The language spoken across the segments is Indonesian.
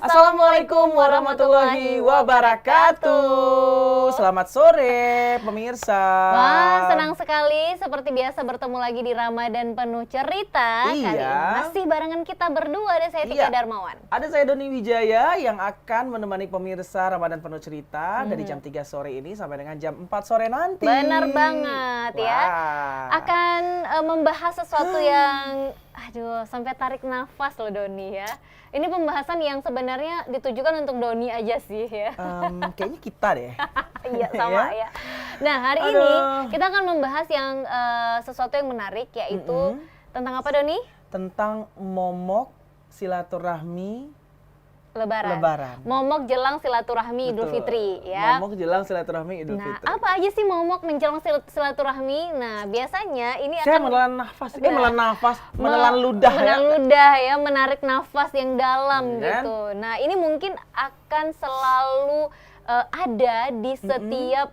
Assalamualaikum warahmatullahi wabarakatuh. Selamat sore pemirsa. Wah, senang sekali seperti biasa bertemu lagi di Ramadan Penuh Cerita. Iya. Kali ini masih barengan kita berdua, ada saya Tika Darmawan. Ada saya Doni Wijaya yang akan menemani pemirsa Ramadan Penuh Cerita dari jam 3 sore ini sampai dengan jam 4 sore nanti. Benar banget ya. Akan membahas sesuatu yang sampai tarik nafas loh Doni ya. Ini pembahasan yang sebenarnya ditujukan untuk Doni aja sih ya. Kayaknya kita deh. Iya sama ya. Nah hari ini kita akan membahas yang sesuatu yang menarik, yaitu tentang apa Doni? Tentang momok silaturahmi Lebaran. Momok jelang silaturahmi Idul Fitri ya. Momok jelang silaturahmi Idul Fitri. Nah, apa aja sih momok menjelang silaturahmi? Nah, biasanya ini saya akan menelan ludah ya, menarik nafas yang dalam gitu. Nah, ini mungkin akan selalu ada di setiap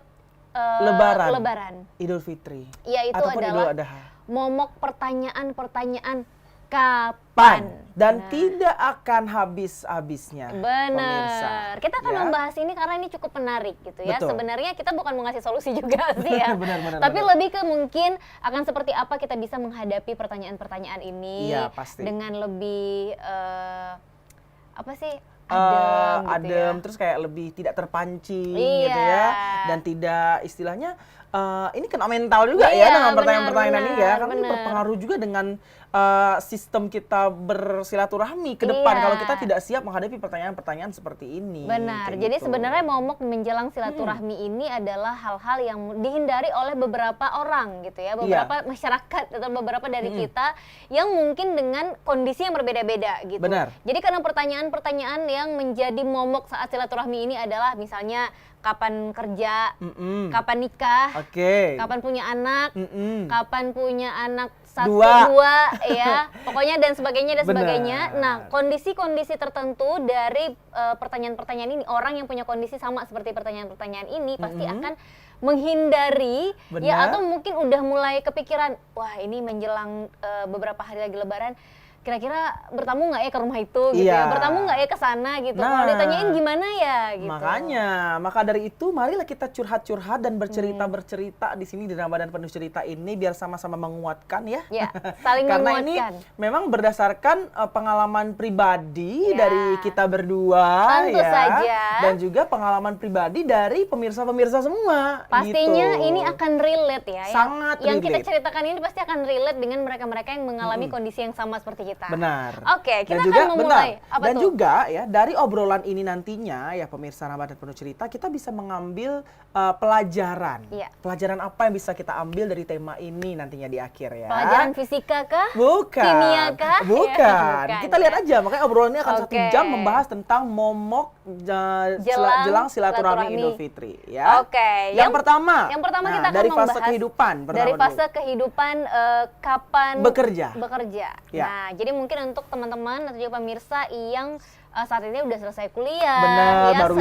Lebaran Idul Fitri. Yaitu ataupun adalah Idul Adha. Momok pertanyaan kapan? Dan tidak akan habis-habisnya. Benar. Kita akan membahas ini karena ini cukup menarik gitu ya. Betul. Sebenarnya kita bukan mau ngasih solusi juga sih ya. Tapi benar. lebih ke mungkin akan seperti apa kita bisa menghadapi pertanyaan-pertanyaan ini dengan lebih adem, terus kayak lebih tidak terpancing gitu ya. Dan tidak istilahnya ini kena mental juga ya dengan pertanyaan-pertanyaan ini ya. Karena ini berpengaruh juga dengan sistem kita bersilaturahmi ke depan kalau kita tidak siap menghadapi pertanyaan-pertanyaan seperti ini. Benar. Jadi sebenarnya momok menjelang silaturahmi ini adalah hal-hal yang dihindari oleh beberapa orang gitu ya, beberapa masyarakat atau beberapa dari kita yang mungkin dengan kondisi yang berbeda-beda gitu. Benar. Jadi karena pertanyaan-pertanyaan yang menjadi momok saat silaturahmi ini adalah misalnya kapan kerja, kapan nikah, kapan punya anak, kapan punya anak dua ya, pokoknya dan sebagainya. Nah, kondisi-kondisi tertentu dari pertanyaan-pertanyaan ini, orang yang punya kondisi sama seperti pertanyaan-pertanyaan ini pasti akan menghindari ya, atau mungkin udah mulai kepikiran, wah ini menjelang beberapa hari lagi Lebaran, kira-kira bertamu nggak ya ke rumah itu gitu ya, bertamu nggak ya ke sana gitu. Kalau ditanyain gimana ya gitu. Maka dari itu marilah kita curhat-curhat dan bercerita di sini di Ramadan Penuh Cerita ini biar sama-sama menguatkan ya. Saling Karena menguatkan. ini memang berdasarkan pengalaman pribadi dari kita berdua. Tentu saja. Dan juga pengalaman pribadi dari pemirsa-pemirsa semua. Pastinya ini akan relate ya. Sangat yang relate. kita ceritakan ini pasti akan relate dengan mereka-mereka yang mengalami kondisi yang sama seperti kita. Benar. Oke, kita akan memulai. Dan juga ya dari obrolan ini nantinya ya pemirsa Ramadan Penuh Cerita, kita bisa mengambil pelajaran. Pelajaran apa yang bisa kita ambil dari tema ini nantinya di akhir ya? Pelajaran fisika kah? Bukan. Kimia kah? Bukan. Kita lihat aja, makanya obrolan ini akan 1 jam membahas tentang momok jelang silaturahmi Idul Fitri ya. Yang pertama kita akan dari fase kehidupan. Dari fase kehidupan kapan bekerja. Nah, jadi mungkin untuk teman-teman atau juga pemirsa yang saat ini udah selesai kuliah, baru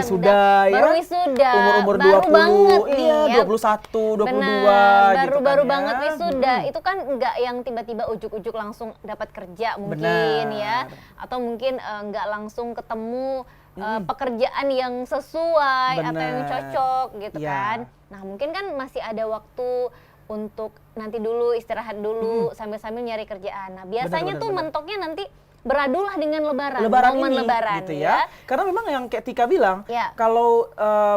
wisuda, umur 20 banget nih, 21, 22 baru banget wisuda. Itu kan nggak yang tiba-tiba ujuk-ujuk langsung dapat kerja mungkin ya, atau mungkin nggak langsung ketemu pekerjaan yang sesuai atau yang cocok gitu kan. Nah, mungkin kan masih ada waktu untuk nanti dulu istirahat dulu sambil-sambil nyari kerjaan. Nah, biasanya mentoknya nanti beradulah dengan momen lebaran gitu ya. Karena memang yang kayak Tika bilang, kalau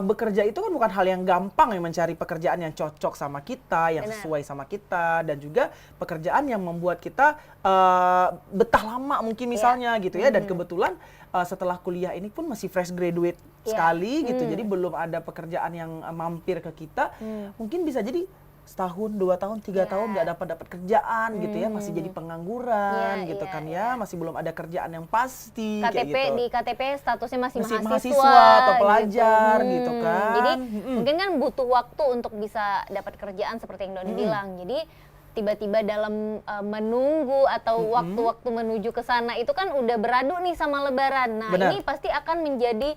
bekerja itu kan bukan hal yang gampang ya, mencari pekerjaan yang cocok sama kita, yang sesuai sama kita, dan juga pekerjaan yang membuat kita betah lama mungkin misalnya gitu ya. Dan kebetulan setelah kuliah ini pun masih fresh graduate sekali gitu. Jadi belum ada pekerjaan yang mampir ke kita. Mungkin bisa jadi setahun, 2 tahun, 3 tahun nggak dapat kerjaan gitu ya, masih jadi pengangguran gitu kan ya, masih belum ada kerjaan yang pasti. Di KTP statusnya masih mahasiswa atau pelajar gitu kan. Jadi mungkin kan butuh waktu untuk bisa dapat kerjaan seperti yang Doni bilang. Jadi tiba-tiba dalam menunggu atau waktu-waktu menuju ke sana itu kan udah beradu nih sama Lebaran. Nah, ini pasti akan menjadi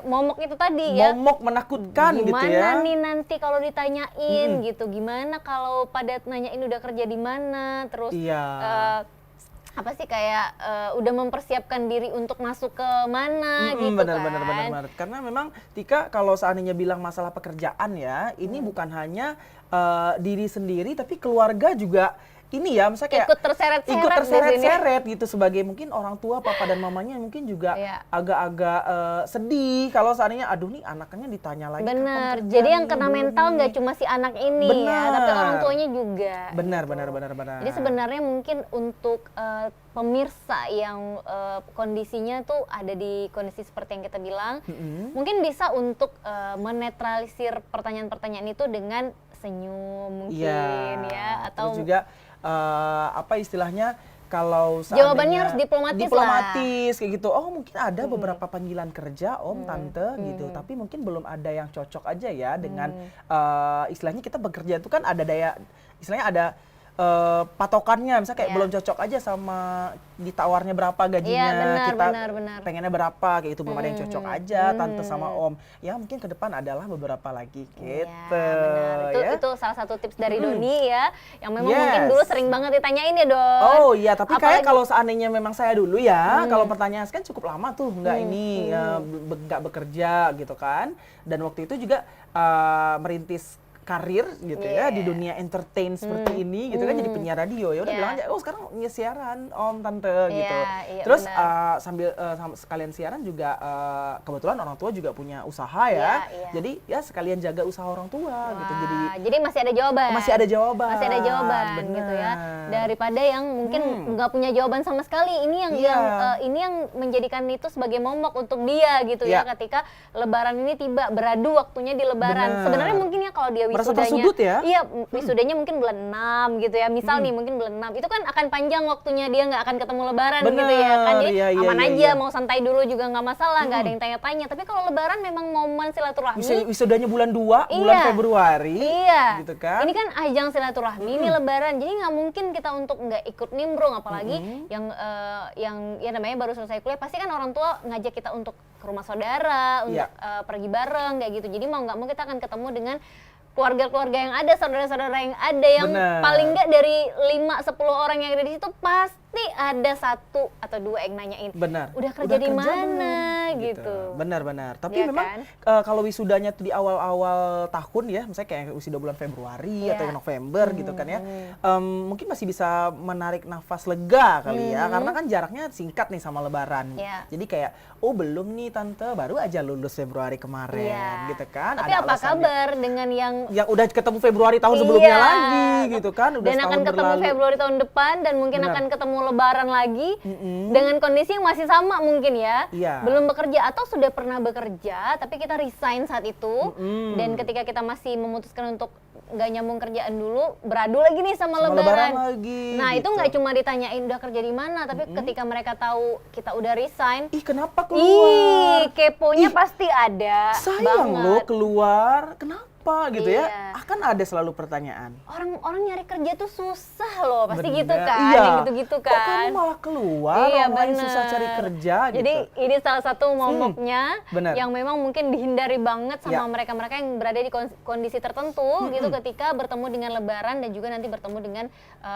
momok itu tadi ya. Momok menakutkan gitu ya. Gimana nih nanti kalau ditanyain gitu, gimana kalau pada nanyain udah kerja di mana, terus apa sih kayak udah mempersiapkan diri untuk masuk ke mana gitu benar. Karena memang Tika kalau seandainya bilang masalah pekerjaan ya, ini bukan hanya diri sendiri tapi keluarga juga ini ya, misalnya kayak ikut terseret-seret gitu, sebagai mungkin orang tua, papa dan mamanya mungkin juga agak-agak sedih kalau seandainya aduh nih anaknya ditanya lagi. Bener, jadi yang kena mental nggak cuma si anak ini ya, tapi orang tuanya juga. Benar. Jadi sebenarnya mungkin untuk pemirsa yang kondisinya tuh ada di kondisi seperti yang kita bilang, mungkin bisa untuk menetralisir pertanyaan-pertanyaan itu dengan senyum mungkin ya, atau terus juga apa istilahnya, kalau jawabannya harus diplomatis kayak gitu. Oh mungkin ada beberapa panggilan kerja om, tante gitu, tapi mungkin belum ada yang cocok aja ya dengan istilahnya kita bekerja itu kan ada istilahnya ada patokannya, misalnya kayak belum cocok aja sama ditawarnya berapa gajinya, kita pengennya berapa kayak gitu, belum ada yang cocok aja tante sama om. Ya mungkin ke depan adalah beberapa lagi gitu. Ya, itu salah satu tips dari Doni ya, yang memang mungkin dulu sering banget ditanyain ya Don. Oh iya, tapi kayak kalau seandainya memang saya dulu ya, kalau pertanyaan kan cukup lama tuh nggak bekerja gitu kan, dan waktu itu juga merintis karir gitu ya di dunia entertain seperti ini gitu kan, jadi penyiar radio. Ya udah bilang aja, oh sekarang siaran om tante gitu. Terus sambil sekalian siaran juga kebetulan orang tua juga punya usaha ya. Jadi ya sekalian jaga usaha orang tua gitu. Jadi masih ada jawaban bener. Gitu ya. Daripada yang mungkin nggak punya jawaban sama sekali. Ini yang menjadikan itu sebagai momok untuk dia gitu ya, ketika lebaran ini tiba, beradu waktunya di lebaran. Sebenarnya mungkin ya kalau dia wisudanya, iya wisudanya mungkin bulan 6 gitu ya, misal nih mungkin bulan 6 itu kan akan panjang waktunya, dia nggak akan ketemu lebaran gitu ya kan, jadi aman aja mau santai dulu juga nggak masalah, nggak ada yang tanya-tanya. Tapi kalau lebaran memang momen silaturahmi, wisudanya bulan 2 bulan Februari gitu kan, ini kan ajang silaturahmi, ini lebaran, jadi nggak mungkin kita untuk nggak ikut nimbrung, apalagi yang ya namanya baru selesai kuliah, pasti kan orang tua ngajak kita untuk ke rumah saudara, untuk pergi bareng kayak gitu. Jadi mau nggak mau kita akan ketemu dengan keluarga-keluarga yang ada, saudara-saudara yang ada, yang paling nggak dari 5-10 orang yang ada di situ pasti ada 1 atau 2 yang nanyain, udah kerja di mana gitu. Benar. Tapi memang kalau wisudanya tuh di awal-awal tahun ya, misalnya kayak wisuda bulan Februari atau November gitu kan ya, mungkin masih bisa menarik nafas lega kali ya, karena kan jaraknya singkat nih sama lebaran. Jadi kayak, oh belum nih tante, baru aja lulus Februari kemarin gitu kan. Tapi apa kabar dengan yang udah ketemu Februari tahun sebelumnya lagi gitu kan, udah dan akan ketemu Februari tahun depan, dan mungkin akan ketemu lebaran lagi dengan kondisi yang masih sama mungkin ya, belum bekerja atau sudah pernah bekerja tapi kita resign saat itu, dan ketika kita masih memutuskan untuk nggak nyambung kerjaan dulu, beradu lagi nih sama lebaran lagi. Nah gitu. Itu nggak cuma ditanyain udah kerja di mana, tapi ketika mereka tahu kita udah resign, kenapa keluar? Keponya pasti ada. Sayang lo keluar, kenapa? Gitu ya, akan ada selalu pertanyaan. Orang nyari kerja tuh susah loh, pasti gitu kan, yang gitu-gitu kan. Kok kamu malah keluar, orang lain susah cari kerja Jadi gitu. ini salah satu momoknya yang memang mungkin dihindari banget sama mereka-mereka yang berada di kondisi tertentu gitu, ketika bertemu dengan lebaran dan juga nanti bertemu dengan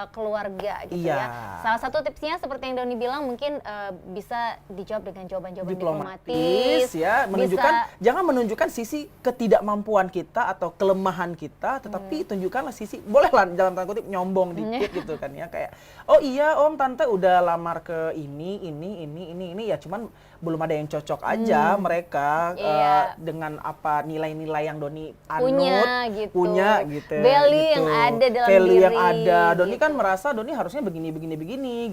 keluarga gitu ya. Salah satu tipsnya seperti yang Doni bilang, mungkin bisa dijawab dengan jawaban-jawaban diplomatis ya, jangan menunjukkan sisi ketidakmampuan kita atau kelemahan kita, tetapi tunjukkanlah sisi, bolehlah dalam tanda kutip nyombong dikit gitu kan ya, kayak oh iya om tante udah lamar ke ini ya, cuman belum ada yang cocok aja mereka dengan apa nilai-nilai yang Doni anut punya gitu, value yang ada dalam value diri yang ada. Doni kan merasa Doni harusnya begini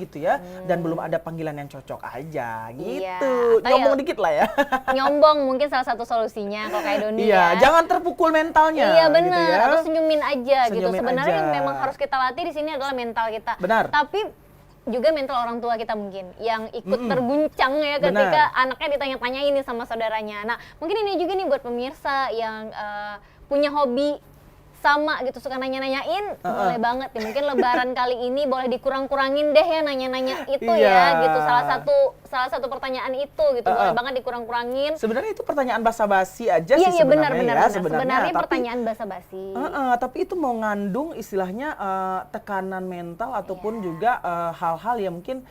gitu ya, dan belum ada panggilan yang cocok aja gitu. Nyombong dikit lah ya. Nyombong mungkin salah satu solusinya kalau kayak Doni ya. Jangan terpukul mentalnya. Iya benar, gitu ya. atau senyumin aja gitu. Sebenarnya yang memang harus kita latih di sini adalah mental kita. Benar. Tapi juga mental orang tua kita mungkin yang ikut terguncang ya ketika anaknya ditanya-tanya ini sama saudaranya. Nah, mungkin ini juga nih buat pemirsa yang punya hobi sama gitu suka nanya-nanyain, boleh banget ya. Mungkin lebaran kali ini boleh dikurang-kurangin deh ya nanya-nanya itu ya gitu. Salah satu pertanyaan itu gitu. Boleh banget dikurang-kurangin. Sebenarnya itu pertanyaan basa-basi aja sih sebenarnya. Sebenarnya pertanyaan basa-basi. Tapi itu mau ngandung istilahnya tekanan mental ataupun juga hal-hal yang mungkin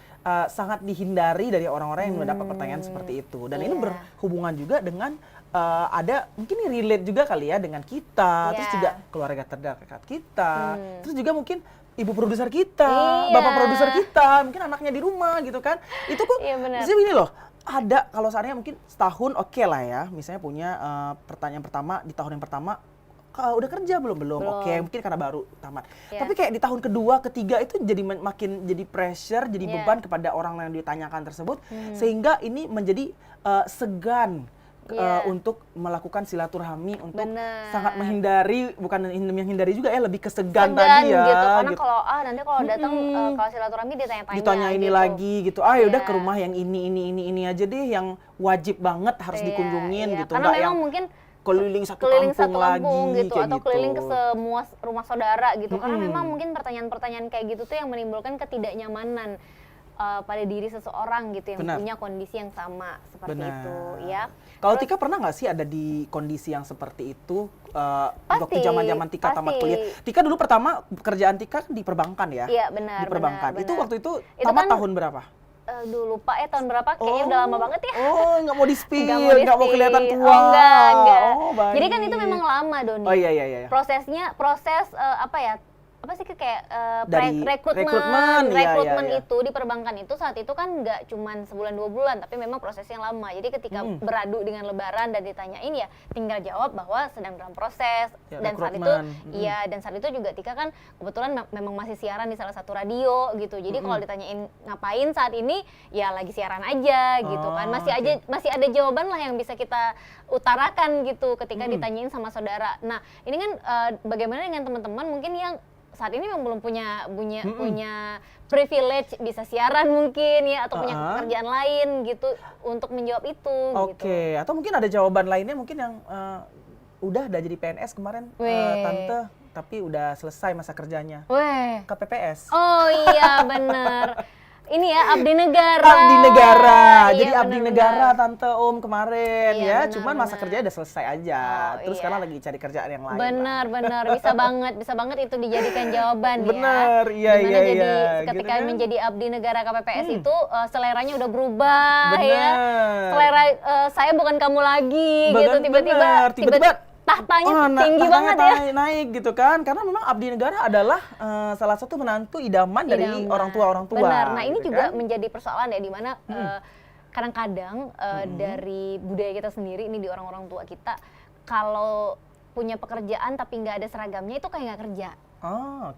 sangat dihindari dari orang-orang yang mendapat pertanyaan seperti itu. Dan ini berhubungan juga dengan ada mungkin relate juga kali ya dengan kita, terus juga keluarga terdekat kita, terus juga mungkin ibu produser kita, bapak produser kita, mungkin anaknya di rumah gitu kan. Itu kok jadi ini loh, ada kalau seandainya mungkin setahun oke lah ya, misalnya punya pertanyaan pertama di tahun yang pertama, udah kerja belum? Oke, mungkin karena baru tamat. Tapi kayak di tahun kedua, ketiga itu jadi makin jadi pressure, jadi beban kepada orang yang ditanyakan tersebut, sehingga ini menjadi segan untuk melakukan silaturahmi, untuk sangat menghindari, bukan menghindari juga ya, lebih kesegan tadi ya. Gitu. Karena kalau nanti kalau datang kalau silaturahmi ditanya ini gitu lagi gitu. Ya udah ke rumah yang ini aja deh, yang wajib banget harus dikunjungin gitu. Karena memang mungkin keliling satu kampung lagi gitu, atau keliling ke semua rumah saudara gitu. Karena memang mungkin pertanyaan-pertanyaan kayak gitu tuh yang menimbulkan ketidaknyamanan pada diri seseorang gitu yang punya kondisi yang sama seperti itu ya. Kalau Tika pernah nggak sih ada di kondisi yang seperti itu waktu zaman-zaman Tika tamat kuliah? Tika dulu pertama pekerjaan Tika di perbankan ya? Iya benar. Di perbankan. Benar. Itu waktu itu tamat tahun berapa? Lupa ya tahun berapa, kayaknya udah lama banget ya. Nggak mau di-spill, nggak mau kelihatan tua. Enggak. Jadi kan itu memang lama, Doni. Iya. Proses apa sih kayak rekrutmen itu di perbankan itu saat itu kan nggak cuman sebulan 2 bulan, tapi memang prosesnya lama. Jadi ketika beradu dengan lebaran dan ditanyain ya tinggal jawab bahwa sedang dalam proses. Dan saat itu juga Tika kan kebetulan memang masih siaran di salah satu radio gitu. Jadi kalau ditanyain ngapain saat ini ya lagi siaran aja gitu kan. Masih ada jawaban lah yang bisa kita utarakan gitu ketika ditanyain sama saudara. Nah, ini kan bagaimana dengan teman-teman mungkin yang saat ini memang belum punya privilege bisa siaran mungkin ya, atau punya pekerjaan lain gitu untuk menjawab itu. Oke. Atau mungkin ada jawaban lainnya mungkin yang udah jadi PNS kemarin tante, tapi udah selesai masa kerjanya. KPPS. Oh iya benar. Ini ya abdi negara. Jadi abdi negara tante Om kemarin cuman masa kerjanya udah selesai aja. Terus sekarang lagi cari kerjaan yang lain. Benar. Bisa banget itu dijadikan jawaban ya. Iya. Jadi ketika gitu menjadi abdi negara KPPS itu seleranya udah berubah ya. Selera saya bukan kamu lagi gitu, tiba-tiba tahtanya tinggi banget ya. Naik gitu kan, karena memang abdi negara adalah salah satu menantu idaman dari orang tua. Benar. Nah ini juga menjadi persoalan ya, di mana kadang-kadang dari budaya kita sendiri ini di orang-orang tua kita, kalau punya pekerjaan tapi nggak ada seragamnya itu kayak nggak kerja.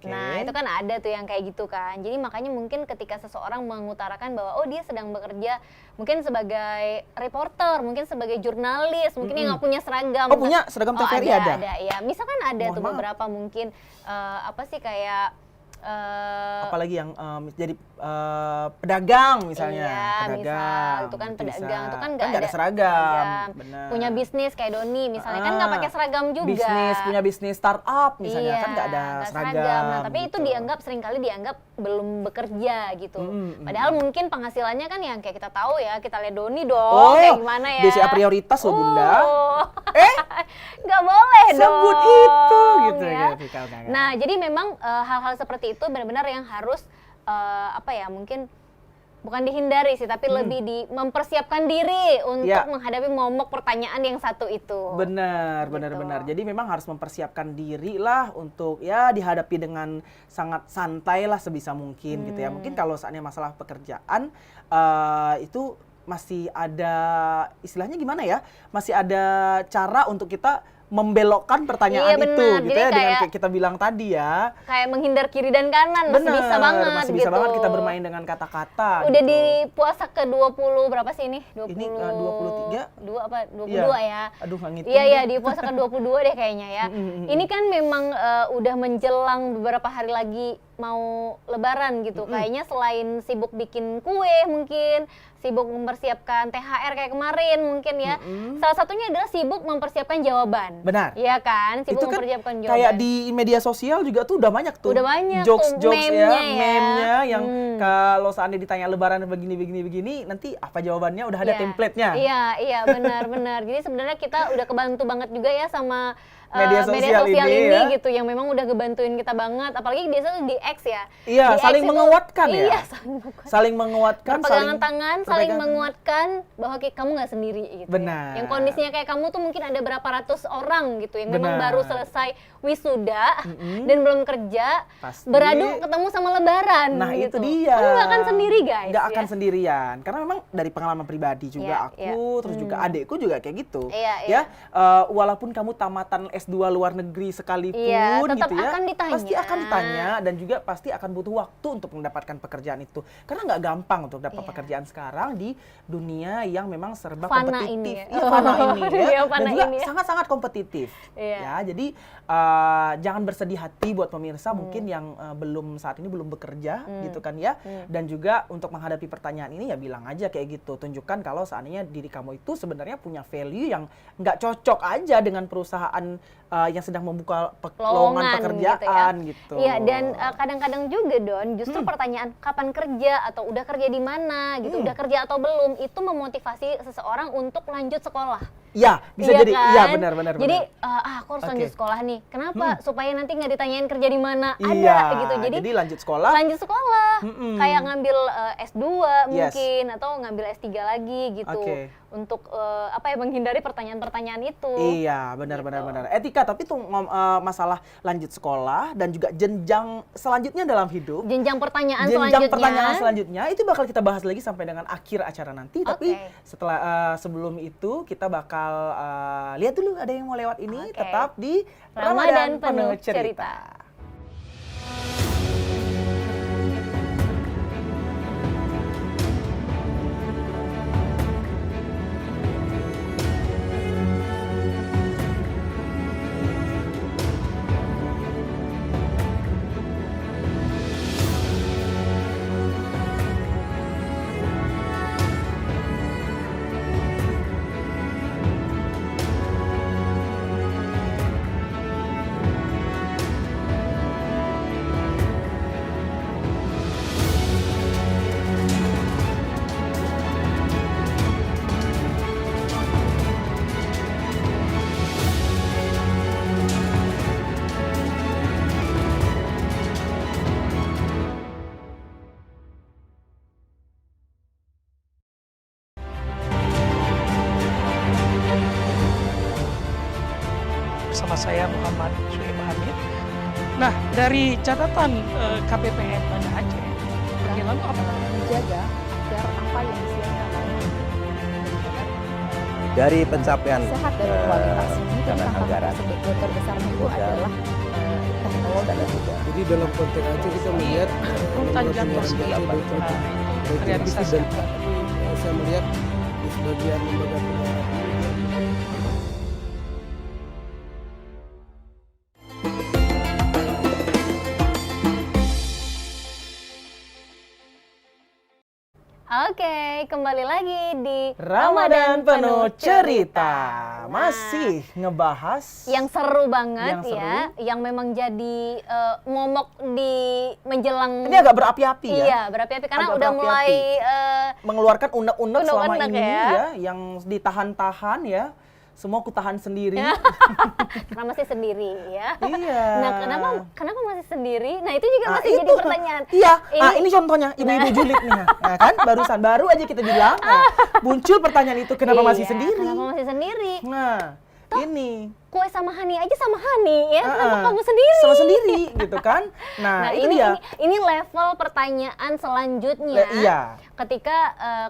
Nah itu kan ada tuh yang kayak gitu kan. Jadi makanya mungkin ketika seseorang mengutarakan bahwa dia sedang bekerja mungkin sebagai reporter, mungkin sebagai jurnalis, mungkin yang nggak punya seragam. Punya seragam TVRI ada? Ada ya. Misalkan ada tuh beberapa mungkin kayak apalagi yang jadi pedagang misalnya. Misal itu kan pedagang itu kan nggak ada seragam. Punya bisnis kayak Doni misalnya kan nggak pakai seragam juga. Punya bisnis startup misalnya kan nggak ada seragam. Nah tapi itu seringkali dianggap belum bekerja gitu. Padahal mungkin penghasilannya kan yang kayak kita tahu ya, kita lihat Doni dong kayak gimana ya. BCA prioritas loh Bunda. Nggak boleh dong. Sebut itu gitu ya. Nah jadi memang hal-hal seperti itu benar-benar yang harus mungkin bukan dihindari sih, tapi lebih mempersiapkan diri untuk menghadapi momok pertanyaan yang satu itu. Benar. Jadi memang harus mempersiapkan diri lah untuk dihadapi dengan sangat santai lah sebisa mungkin gitu ya. Mungkin kalau saatnya masalah pekerjaan itu masih ada istilahnya gimana ya? Masih ada cara untuk kita membelokkan pertanyaan itu gitu ya, dengan kayak kita bilang tadi ya. Kayak menghindar kiri dan kanan masih bisa banget masih bisa banget kita bermain dengan kata-kata. Udah di puasa ke-20 berapa sih ini? 20, ini 23. 22 ya. Aduh nggak ngitung. Iya di puasa ke-22 deh kayaknya ya. Ini kan memang udah menjelang beberapa hari lagi mau lebaran gitu. Kayaknya selain sibuk bikin kue mungkin, sibuk mempersiapkan THR kayak kemarin mungkin ya. Salah satunya adalah sibuk mempersiapkan jawaban. Benar. Iya kan? Sibuk itu kan mempersiapkan jawaban. Kayak di media sosial juga tuh udah banyak tuh. Udah banyak jokes-jokes tuh, meme-nya yang kalau seandainya ditanya lebaran begini, nanti apa jawabannya udah ada template-nya. Iya, benar. Jadi sebenarnya kita udah kebantu banget juga ya sama media sosial ini ya. gitu, yang memang udah ngebantuin kita banget, apalagi biasanya di X ya. Iya, saling menguatkan ya. Iya, saling menguatkan. Perpegangan tangan, saling menguatkan bahwa kamu nggak sendiri gitu. Benar. Ya. Yang kondisinya kayak kamu tuh mungkin ada berapa ratus orang gitu yang memang baru selesai wisuda dan belum kerja, beradu ketemu sama lebaran. Nah gitu. itu dia. Kamu nggak akan sendiri guys. Nggak akan sendirian, karena memang dari pengalaman pribadi juga terus juga adekku juga kayak gitu. Ya, walaupun kamu tamatan S2 luar negeri sekalipun tetap gitu ya, akan ditanya. pasti akan ditanya dan juga pasti akan butuh waktu untuk mendapatkan pekerjaan itu. Karena nggak gampang untuk dapat pekerjaan sekarang di dunia yang memang serba fana kompetitif. Ini. Fana ini ya. Fana Dan juga ini ya. sangat-sangat kompetitif. Ya, jadi jangan bersedih hati buat pemirsa mungkin yang saat ini belum bekerja gitu kan ya. Dan juga untuk menghadapi pertanyaan ini ya bilang aja kayak gitu. Tunjukkan kalau seandainya diri kamu itu sebenarnya punya value yang nggak cocok aja dengan perusahaan yang sedang membuka lowongan pekerjaan gitu. Iya, dan kadang-kadang juga Don, justru pertanyaan kapan kerja atau udah kerja di mana gitu, udah kerja atau belum, itu memotivasi seseorang untuk lanjut sekolah. Ya, bisa jadi. Kan? Iya, benar. Jadi aku harus lanjut sekolah nih. Kenapa? Supaya nanti nggak ditanyain kerja di mana. Iya, ada gitu. Jadi lanjut sekolah. Lanjut sekolah. Kayak ngambil S2 mungkin atau ngambil S3 lagi gitu. Untuk menghindari pertanyaan-pertanyaan itu. Iya, benar. Etika, tapi tuh masalah lanjut sekolah dan juga jenjang selanjutnya dalam hidup. Jenjang pertanyaan selanjutnya itu bakal kita bahas lagi sampai dengan akhir acara nanti. Tapi sebelum itu kita bakal lihat dulu ada yang mau lewat ini. Tetap di Ramadan Penuh Cerita. Bersama saya Muhammad Suhaib Hamid. Nah, dari catatan KPPN Banda Aceh, lalu apa? Menjaga agar apa yang disiapkan dari pencapaian sehat dan kualitas ini dana anggaran terbesarnya itu adalah teknologi. Jadi dalam konteks Aceh kita melihat Rutan Jantos itu realisasi. Saya melihat di sebagian lembaga pendidikan. Oke, kembali lagi di Ramadan Penuh Cerita. Masih ngebahas yang seru banget yang memang jadi momok di menjelang. Ini agak berapi-api ya. Iya, berapi-api karena udah mulai mengeluarkan unek-unek selama ini ya, yang ditahan-tahan ya. Semua ku tahan sendiri. Karena masih sendiri ya. Iya. Nah, kenapa masih sendiri? Nah, itu juga masih jadi pertanyaan. Iya. Ini contohnya ibu-ibu julid nih. Nah, kan baru aja kita bilang. Muncul pertanyaan itu kenapa masih sendiri? Kenapa masih sendiri? Nah, ini kue sama Hani aja sama Hani ya, kenapa kamu sendiri? Sama sendiri gitu kan. Nah itu ini level pertanyaan selanjutnya. Iya. Ketika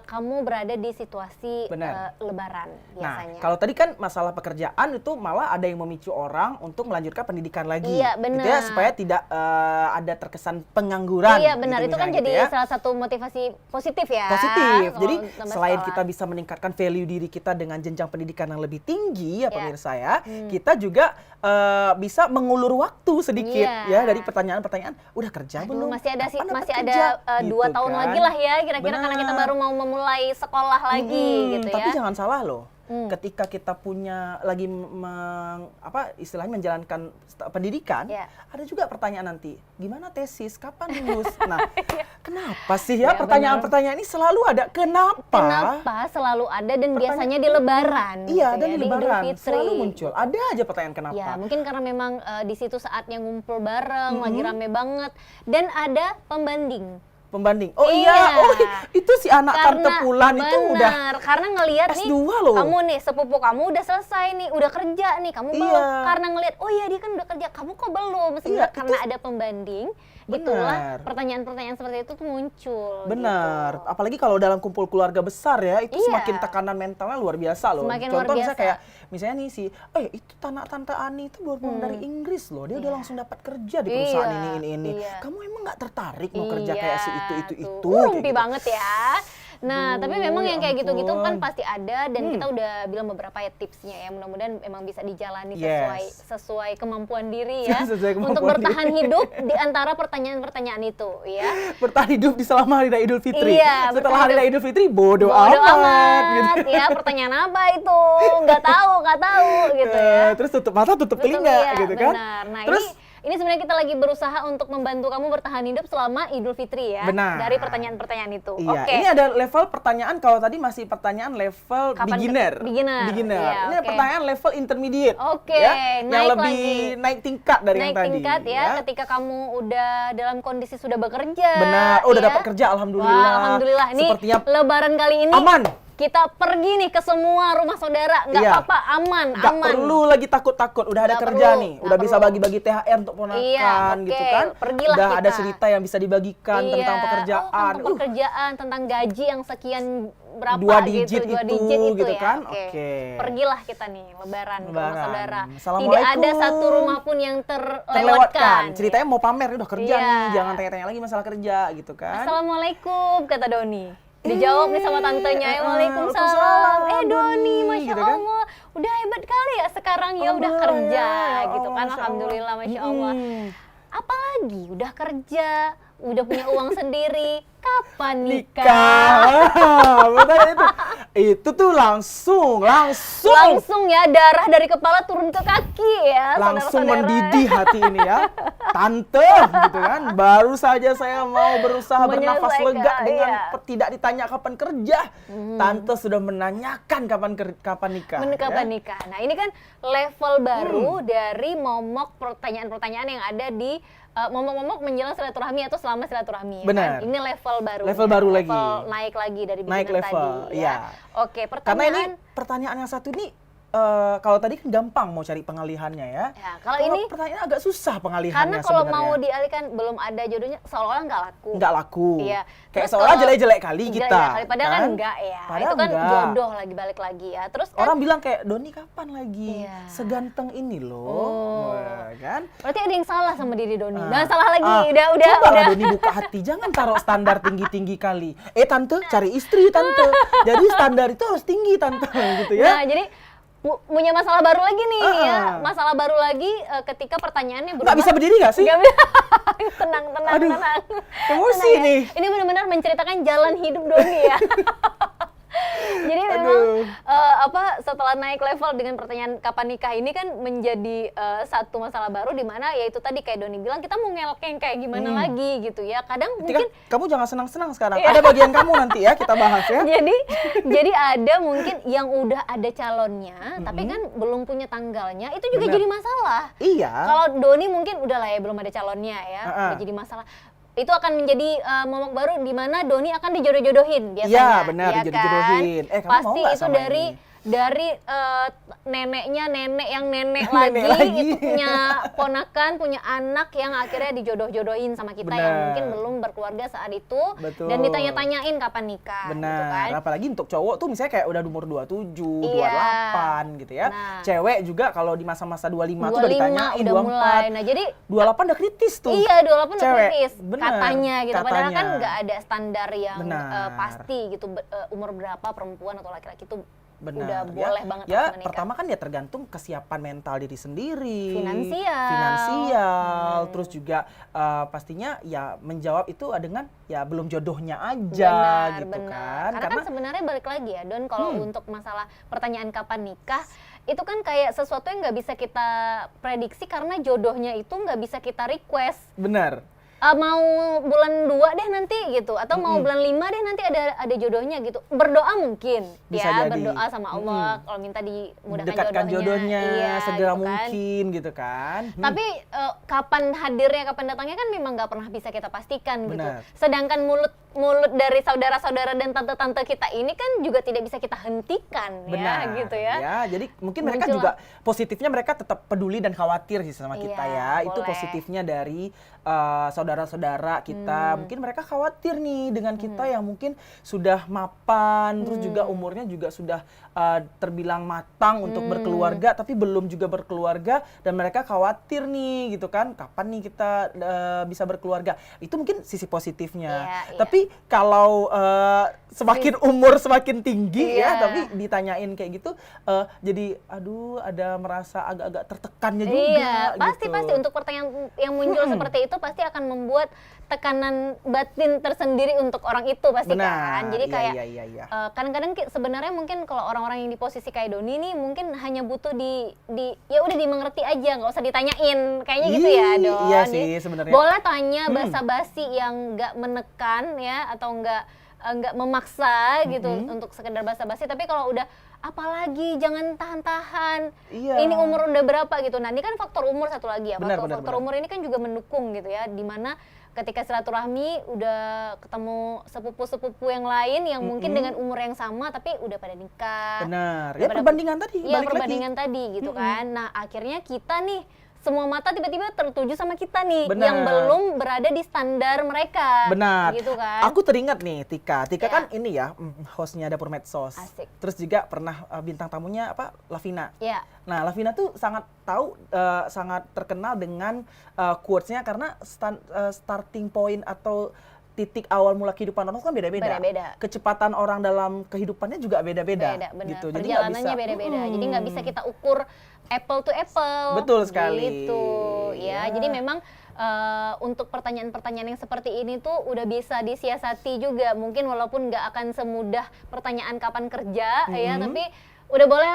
kamu berada di situasi lebaran biasanya. Nah, kalau tadi kan masalah pekerjaan itu malah ada yang memicu orang untuk melanjutkan pendidikan lagi. Iya, benar. Gitu ya, supaya tidak ada terkesan pengangguran. Iya, benar. Gitu, itu kan jadi salah satu motivasi positif ya. Positif. Jadi selain kita bisa meningkatkan value diri kita dengan jenjang pendidikan yang lebih tinggi ya pemirsa ya, kita juga bisa mengulur waktu sedikit ya dari pertanyaan-pertanyaan, udah kerja belum? Masih ada kerja? 2 tahun kan? lagi lah ya kira-kira, karena kita baru mau memulai sekolah lagi gitu ya. Tapi jangan salah loh. Ketika kita punya lagi istilahnya menjalankan pendidikan, ada juga pertanyaan nanti, gimana tesis, kapan lulus? Nah, kenapa sih ya pertanyaan-pertanyaan ini selalu ada? Kenapa selalu ada dan biasanya di Lebaran? Iya, gitu dan di Lebaran selalu muncul. Ada aja pertanyaan kenapa. Ya, mungkin karena memang di situ saatnya ngumpul bareng, lagi rame banget, dan ada pembanding. Oh iya, itu si anak tante Pulan itu udah karena ngelihat nih S2 loh. Kamu nih sepupu kamu udah selesai nih, udah kerja nih, kamu belum. Karena ngelihat oh iya dia kan udah kerja, kamu kok belum. Sebenarnya karena ada pembanding, itulah pertanyaan-pertanyaan seperti itu tuh muncul. Benar. Gitu. Apalagi kalau dalam kumpul keluarga besar ya, itu semakin tekanan mentalnya luar biasa loh. Contoh misalnya nih itu tante Ani itu baru pulang dari Inggris loh, dia udah langsung dapat kerja di perusahaan ini. Kamu emang nggak tertarik mau kerja kayak si itu? Rumpi banget ya. Nah, tapi memang yang kayak gitu-gitu kan pasti ada, dan kita udah bilang beberapa ya tipsnya ya. Mudah-mudahan emang bisa dijalani sesuai kemampuan diri ya. Untuk bertahan hidup di antara pertanyaan-pertanyaan itu ya. Bertahan hidup di selama Hari Raya Idul Fitri. Iya, setelah Hari Raya Idul Fitri bodoh amat gitu. Ya, pertanyaan apa itu? Nggak tahu gitu ya. Terus tutup mata, tutup telinga gitu kan. Benar. Nah, ini sebenarnya kita lagi berusaha untuk membantu kamu bertahan hidup selama Idul Fitri ya. Benar. Dari pertanyaan-pertanyaan itu. Iya. Ini ada level pertanyaan, kalau tadi masih pertanyaan level beginner. Iya, ini pertanyaan level intermediate. Ya? Yang lebih naik tingkat dari yang tadi. Naik tingkat ya, ketika kamu udah dalam kondisi sudah bekerja. Benar. Udah dapat kerja, alhamdulillah. Alhamdulillah. Ini sepertinya Lebaran kali ini aman. Kita pergi nih ke semua rumah saudara, nggak apa-apa, aman. Nggak perlu lagi takut-takut, udah ada kerja nih, udah bisa bagi-bagi THR untuk ponakan gitu kan. Pergilah udah kita. ada cerita yang bisa dibagikan tentang pekerjaan. Tentang pekerjaan, tentang gaji yang sekian berapa 2 digit gitu, 2 digit itu gitu ya. kan. Pergilah kita nih Lebaran ke rumah saudara. Tidak ada satu rumah pun yang terlewatkan. Ceritanya mau pamer, udah kerja nih, jangan tanya-tanya lagi masalah kerja gitu kan. Assalamualaikum kata Doni. Dijawab nih sama tantenya, waalaikumsalam. Doni, Masya Allah, udah hebat kali ya sekarang ya, udah kerja gitu kan, alhamdulillah, Masya Allah. Apalagi udah kerja, udah punya uang sendiri, kapan nikah? Itu tuh langsung ya, darah dari kepala turun ke kaki ya, langsung mendidih hati ini ya. Tante gitu kan, baru saja saya mau berusaha bernafas lega dengan tidak ditanya kapan kerja. Tante sudah menanyakan kapan nikah. Kapan nikah. Nah, ini kan level baru dari momok pertanyaan-pertanyaan yang ada di momok-momok menjelang silaturahmi atau selama silaturahmi. Benar. Kan? Ini level baru. Level baru lagi. Naik lagi dari naik level tadi. Ya. Oke, karena ini pertanyaan yang satu ini kalau tadi kan gampang mau cari pengalihannya ya. Kalau ini pertanyaan agak susah pengalihannya. Karena kalau mau dialihkan belum ada jodohnya, seolah-olah nggak laku. Nggak laku. Iya. Kayak seolah jelek-jelek kali kita. Padahal kan enggak ya. Padahal itu kan jodoh lagi balik lagi ya. Terus kan orang bilang kayak, Doni kapan lagi? Seganteng ini loh. Kan? Berarti ada yang salah sama diri Doni. Jangan salah lagi. Udah. Coba Doni buka hati. Jangan taruh standar tinggi-tinggi kali. Tante, cari istri tante. Jadi standar itu harus tinggi tante gitu ya. Nah, jadi punya masalah baru lagi nih ya. Masalah baru lagi ketika pertanyaannya berubah. Nggak bisa berdiri nggak sih? Nggak bisa. tenang. Emosi nih. Ini benar-benar menceritakan jalan hidup Doni ya. Jadi memang setelah naik level dengan pertanyaan kapan nikah ini kan menjadi satu masalah baru, di mana yaitu tadi kayak Doni bilang, kita mau ngelkeng kayak gimana lagi gitu ya. Kadang mungkin kamu jangan senang-senang sekarang. Ada bagian kamu nanti ya, kita bahas ya. Jadi ada mungkin yang udah ada calonnya tapi kan belum punya tanggalnya, itu juga jadi masalah. Iya. Kalau Doni mungkin udah lah ya, belum ada calonnya ya, udah jadi masalah. Itu akan menjadi momok baru di mana Doni akan dijodoh-jodohin biasanya. Iya, benar, dijodoh-jodohin. Kan? Pasti mau itu dari neneknya nenek yang nenek lagi itu punya ponakan, punya anak yang akhirnya dijodoh-jodohin sama kita. Bener. Yang mungkin belum berkeluarga saat itu. Betul. Dan ditanya-tanyain kapan nikah. Benar. Gitu kan? Apalagi untuk cowok tuh misalnya kayak udah umur 27, 28 gitu ya. Nah, cewek juga kalau di masa-masa 25 tuh udah ditanyain, udah 24. Mulai. Nah, jadi 28 udah kritis tuh. Iya, 28 udah kritis. Bener. Katanya gitu. Padahal kan nggak ada standar yang pasti gitu, umur berapa perempuan atau laki-laki tuh udah boleh banget ya menikah. pertama kan ya tergantung kesiapan mental diri sendiri, finansial, terus juga pastinya ya menjawab itu dengan ya belum jodohnya aja gitu kan. Karena kan sebenarnya balik lagi ya Don, kalau untuk masalah pertanyaan kapan nikah itu kan kayak sesuatu yang nggak bisa kita prediksi karena jodohnya itu nggak bisa kita request. Benar. Mau bulan 2 deh nanti gitu, atau mau bulan 5 deh nanti ada jodohnya gitu. Berdoa mungkin bisa ya, jadi. berdoa sama Allah kalau minta dimudahkan dekatkan jodohnya iya, segera gitu kan. mungkin gitu kan. Tapi kapan hadirnya, kapan datangnya kan memang nggak pernah bisa kita pastikan gitu. Sedangkan mulut dari saudara-saudara dan tante-tante kita ini kan juga tidak bisa kita hentikan. Benar, ya gitu ya. Ya, jadi mungkin mereka juga positifnya mereka tetap peduli dan khawatir sih sama kita ya. Boleh. Itu positifnya dari saudara-saudara kita. Mungkin mereka khawatir nih dengan kita yang mungkin sudah mapan, terus juga umurnya juga sudah terbilang matang untuk berkeluarga, tapi belum juga berkeluarga, dan mereka khawatir nih gitu kan, kapan nih kita bisa berkeluarga. Itu mungkin sisi positifnya. Tapi kalau semakin umur semakin tinggi ya, tapi ditanyain kayak gitu, jadi aduh ada merasa agak-agak tertekannya juga. Iya, pasti gitu. untuk pertanyaan yang muncul seperti itu pasti akan membuat tekanan batin tersendiri untuk orang itu pasti. Benar, kan. Jadi kayak iya. Kadang-kadang sebenarnya mungkin kalau orang-orang yang di posisi kayak Doni nih mungkin hanya butuh ya udah dimengerti aja, nggak usah ditanyain kayaknya gitu ya Don. Iya sih sebenarnya. Boleh tanya basa-basi yang nggak menekan ya, atau nggak memaksa gitu untuk sekedar basa-basi, tapi kalau udah apalagi jangan tahan-tahan. Iya. Ini umur udah berapa gitu. Nah, ini kan faktor umur satu lagi ya. Benar. Faktor umur ini kan juga mendukung gitu ya, dimana ketika silaturahmi udah ketemu sepupu-sepupu yang lain yang mungkin dengan umur yang sama tapi udah pada nikah. Benar. Ya perbandingan tadi, Iya, balik perbandingan lagi. tadi gitu kan. Nah, akhirnya kita nih semua mata tiba-tiba tertuju sama kita nih. Benar. Yang belum berada di standar mereka. Benar. Gitu kan. Aku teringat nih Tika kan ini ya hostnya Dapur Medsos. Asik. Terus juga pernah bintang tamunya Lavina. Iya. Nah, Lavina tuh sangat sangat terkenal dengan quotes-nya karena starting point atau titik awal mula kehidupan orang kan beda-beda. Kecepatan orang dalam kehidupannya juga beda-beda. Gitu. Perjalanannya beda-beda. Jadi nggak bisa kita ukur apple to apple. Betul sekali. Gitu. Ya, jadi memang untuk pertanyaan-pertanyaan yang seperti ini tuh udah bisa disiasati juga. Mungkin walaupun nggak akan semudah pertanyaan kapan kerja ya, tapi udah boleh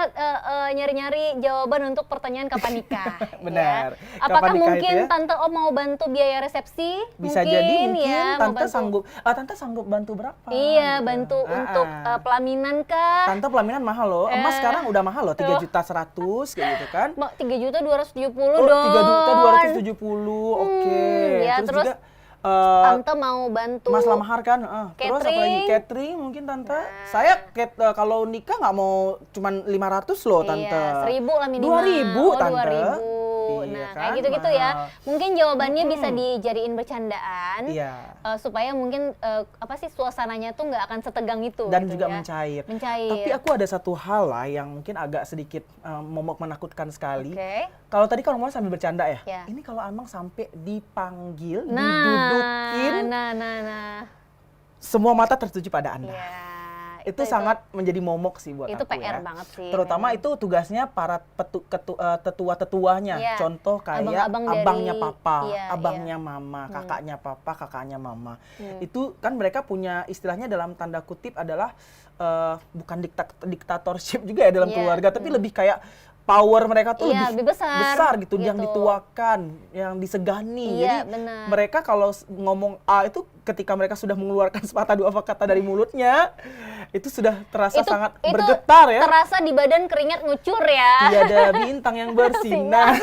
nyari-nyari jawaban untuk pertanyaan kapan nikah. Benar. Ya. Apakah nikah mungkin itu ya? Tante Om mau bantu biaya resepsi? Bisa jadi mungkin ya, Tante sanggup bantu berapa? Iya, gitu. bantu untuk pelaminan kah? Tante pelaminan mahal loh. Emas sekarang udah mahal loh, 3.100.000 kayak gitu kan. 3.270.000 dong. Don. 3.270.000. Oke. Ya, terus juga Tante mau bantu Mas mahar kan, terus apa lagi? Catering mungkin Tante. Saya kalau nikah nggak mau cuman 500 loh Tante. Iya, 1.000 lah minimal. 2.000 Tante. 2.000. Iya, Nah, kan? kayak gitu-gitu ya. Mungkin jawabannya bisa dijadiin bercandaan. Iya. Supaya mungkin suasananya tuh nggak akan setegang itu. Dan gitu juga ya. mencair. Mencair. Tapi aku ada satu hal lah yang mungkin agak sedikit momok menakutkan sekali. Oke. Kalau tadi kalau ngomong sambil bercanda ya, Ya. ini kalau Amang sampai dipanggil, didudukin, Nah. semua mata tertuju pada Anda. Ya, itu sangat menjadi momok sih buat itu aku PR ya. banget sih. Terutama memang. itu tugasnya para tetua-tetuanya. Iya. Contoh kayak Abang-abang abangnya dari- papa, iya, abangnya mama, kakaknya papa, kakaknya mama. Itu kan mereka punya istilahnya dalam tanda kutip adalah bukan diktatorship juga ya dalam Iya. keluarga, tapi lebih kayak power mereka tuh Iya, lebih besar gitu, yang dituakan, yang disegani. Iya, Jadi benar. mereka kalau ngomong A itu ketika mereka sudah mengeluarkan sepatah dua kata dari mulutnya, itu sudah terasa sangat bergetar ya. Terasa di badan keringat ngucur ya. Tiada bintang yang bersinar.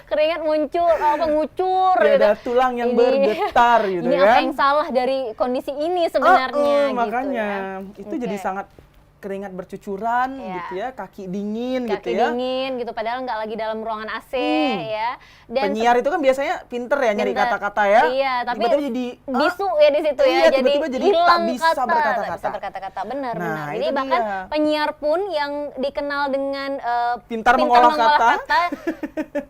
Keringat ngucur Tiada gitu. tulang yang Ini- bergetar gitu Ini kan. apa yang salah dari kondisi ini sebenarnya gitu makanya ya. itu jadi Oke. sangat keringat bercucuran Iya. gitu ya, kaki dingin Kaki gitu ya. dingin gitu, padahal nggak lagi dalam ruangan AC ya. Dan Penyiar itu kan biasanya pinter ya nyari Pinter. kata-kata ya. Iya, tapi tiba-tiba jadi bisu ya di situ iya, ya. Jadi tiba-tiba jadi hilang tak bisa kata, berkata-kata. tak bisa berkata-kata. Benar. Nah, Jadi itu bahkan dia. penyiar pun yang dikenal dengan Pintar mengolah kata.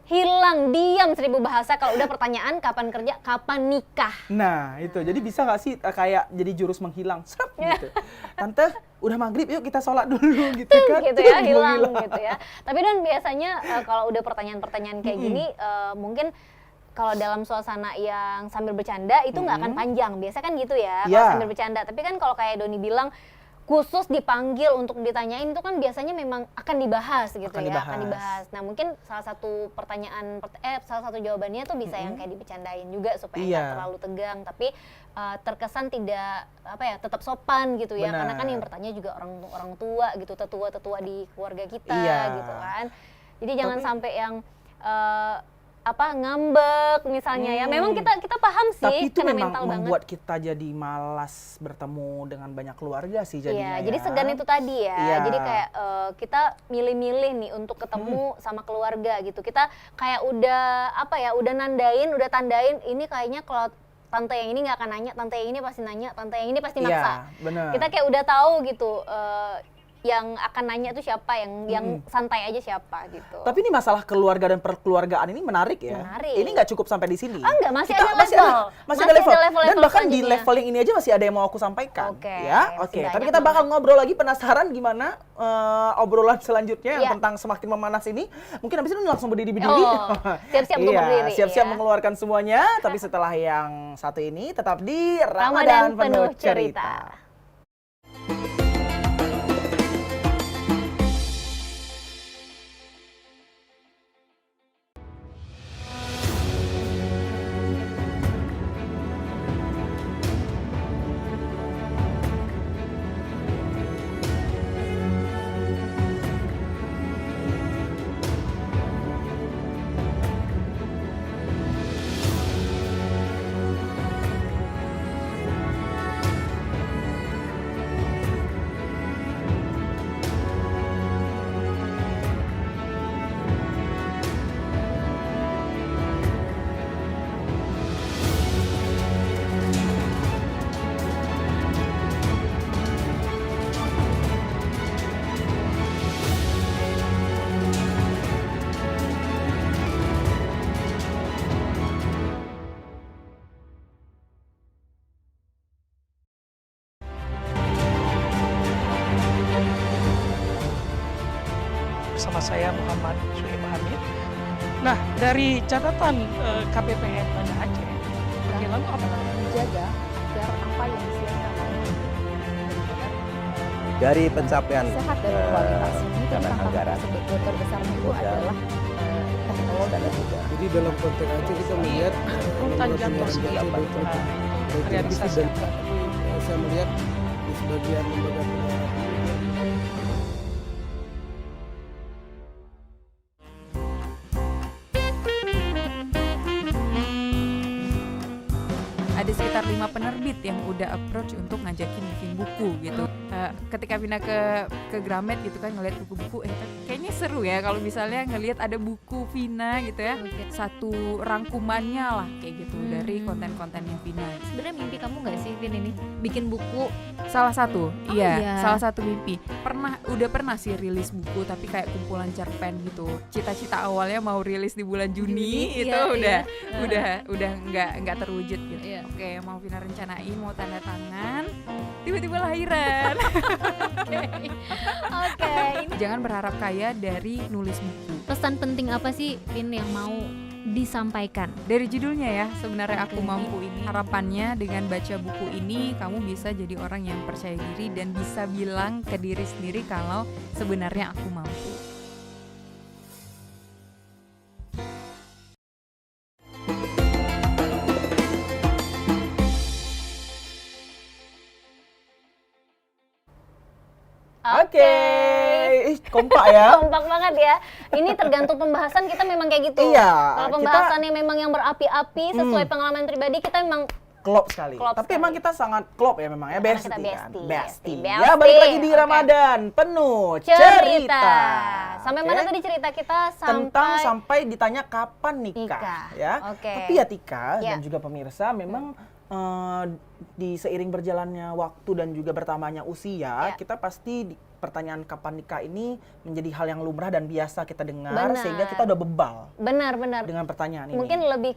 hilang, diam 1000 bahasa kalau udah pertanyaan kapan kerja, kapan nikah. Nah, itu. Jadi bisa nggak sih kayak jadi jurus menghilang? Srep, gitu. Tante, udah maghrib yuk kita sholat dulu gitu kan. Gitu ya, hilang gitu ya. Tapi dan biasanya kalau udah pertanyaan-pertanyaan kayak gini, mungkin kalau dalam suasana yang sambil bercanda itu nggak akan panjang. Biasa kan gitu ya, kalau sambil bercanda. Tapi kan kalau kayak Doni bilang, khusus dipanggil untuk ditanyain itu kan biasanya memang akan dibahas gitu akan dibahas. Nah mungkin salah satu salah satu jawabannya tuh bisa yang kayak dibercandain juga supaya nggak terlalu tegang, tapi terkesan tidak tetap sopan gitu ya. Karena kan yang bertanya juga orang tua gitu, tetua di keluarga kita gitu kan. Jadi jangan sampai yang ngambek misalnya ya. Memang kita paham sih. Tapi itu memang mental membuat banget. kita jadi malas bertemu dengan banyak keluarga sih jadinya. Iya, jadi segan itu tadi ya. Jadi kayak kita milih-milih nih untuk ketemu sama keluarga gitu. Kita kayak udah tandain ini kayaknya kalau tante yang ini nggak akan nanya, tante yang ini pasti nanya, tante yang ini pasti maksa. Bener. Kita kayak udah tahu gitu. Yang akan nanya itu siapa, yang santai aja siapa gitu. Tapi ini masalah keluarga dan perkeluargaan ini menarik ya. Menarik. Ini nggak cukup sampai di sini. Enggak, masih ada level. Masih ada level. Dan bahkan di selanjutnya. level yang ini aja masih ada yang mau aku sampaikan. Oke, Oke. Tapi kita bakal ngobrol lagi, penasaran gimana obrolan selanjutnya yang tentang semakin memanas ini. Mungkin habis itu langsung berdiri-berdiri. Siap-siap untuk berdiri. Siap-siap mengeluarkan semuanya. Tapi setelah yang satu ini tetap di Ramadan Penuh Cerita. Bersama saya Muhammad Suhaib Hamid. Nah, dari catatan KPPN Banda Aceh, lalu apa? Menjaga agar apa yang disiarkan dari pencapaian sehat dan kualitas ini dan anggaran terbesarnya itu adalah teknologi. Jadi dalam konteks Aceh kita melihat Rutan Jantung sendiri realisasi. saya melihat di sebagian lembaga penyiaran ada sekitar 5 penerbit yang udah approach untuk ngajakin bikin buku gitu. Ketika pindah ke Gramet gitu kan ngeliat buku-buku, kayaknya seru ya kalau misalnya ngelihat ada buku Vina gitu ya, satu rangkumannya lah kayak gitu dari konten-kontennya Vina. Sebenarnya mimpi kamu nggak sih, Vin, ini bikin buku? Salah satu, salah satu mimpi. Udah pernah sih rilis buku tapi kayak kumpulan cerpen gitu. Cita-cita awalnya mau rilis di bulan Juni itu udah nggak terwujud gitu. Oke, mau Vina rencanain mau tanda tangan, tiba-tiba lahiran. Oke. Jangan berharap kaya dari nulis buku. Pesan penting apa sih, Vin, yang mau disampaikan? Dari judulnya ya, sebenarnya Aku Mampu ini. Harapannya dengan baca buku ini kamu bisa jadi orang yang percaya diri dan bisa bilang ke diri sendiri kalau sebenarnya aku mampu. Oke. Kompak ya. Kompak banget ya. Ini tergantung pembahasan kita memang kayak gitu. Iya. Kalau pembahasannya memang yang berapi-api sesuai pengalaman pribadi, kita memang klop sekali. Tapi sekali. emang kita sangat klop ya memang ya, bestie kita kan. bestie. Ya, balik lagi di Ramadan Penuh Cerita. Sampai mana tadi cerita kita? Sampai ditanya kapan nikah. Ya. Oke. Tapi ya Tika dan juga pemirsa memang di seiring berjalannya waktu dan juga bertambahnya usia, Ya. kita pasti pertanyaan kapan nikah ini menjadi hal yang lumrah dan biasa kita dengar, Benar. sehingga kita udah bebal Benar. dengan pertanyaan ini. Mungkin lebih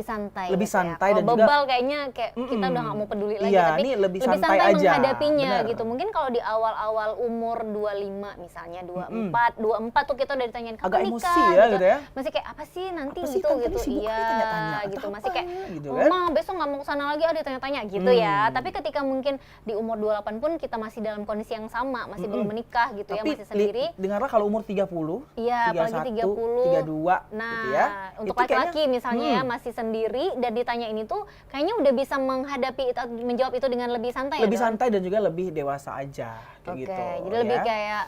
santai. Lebih gitu santai ya. dan Kalau juga bebal kayaknya kayak kita udah nggak mau peduli lagi, iya, tapi ini lebih santai aja. menghadapinya Benar. gitu. Mungkin kalau di awal-awal umur 25 misalnya 24 tuh kita udah ditanyain kapan Agak nikah emosi ya gitu ya. Masih kayak apa sih nanti Apa sih, gitu tante ini gitu. sibuk Iya, kali tanya-tanya, atau gitu. apa Masih kayak gitu kan. Mama besok nggak mau kesana lagi ada tanya-tanya gitu ya. Tapi ketika mungkin di umur 28 pun kita masih dalam kondisi yang sama, masih belum menikah gitu ya, Tapi masih sendiri. dengarlah kalau umur 30, Iya, apalagi 31, 32 Nah, gitu ya. untuk itu laki-laki kayaknya, misalnya ya masih sendiri dan ditanya ini tuh kayaknya udah bisa menghadapi itu, menjawab itu dengan lebih santai. lebih ya, Don? santai dan juga lebih dewasa aja kayak Oke, gitu. jadi lebih ya. kayak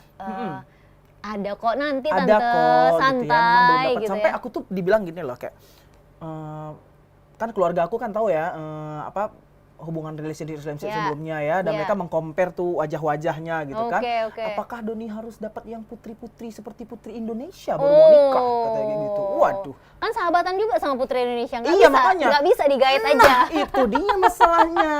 ada kok nanti Ada tante, kok santai gitu ya, memang belum dapat. gitu Sampai ya. aku tuh dibilang gini loh kayak kan keluarga aku kan tahu ya apa hubungan relationship Ya. sebelumnya ya, dan Ya. mereka mengcompare tuh wajah-wajahnya gitu kan. Oke. Apakah Doni harus dapat yang putri-putri seperti putri Indonesia baru mau nikah katanya kayak gitu. Waduh. Kan sahabatan juga sama Putri Indonesia, nggak Iya, bisa, makanya. nggak bisa digait aja. Nah, itu dia masalahnya.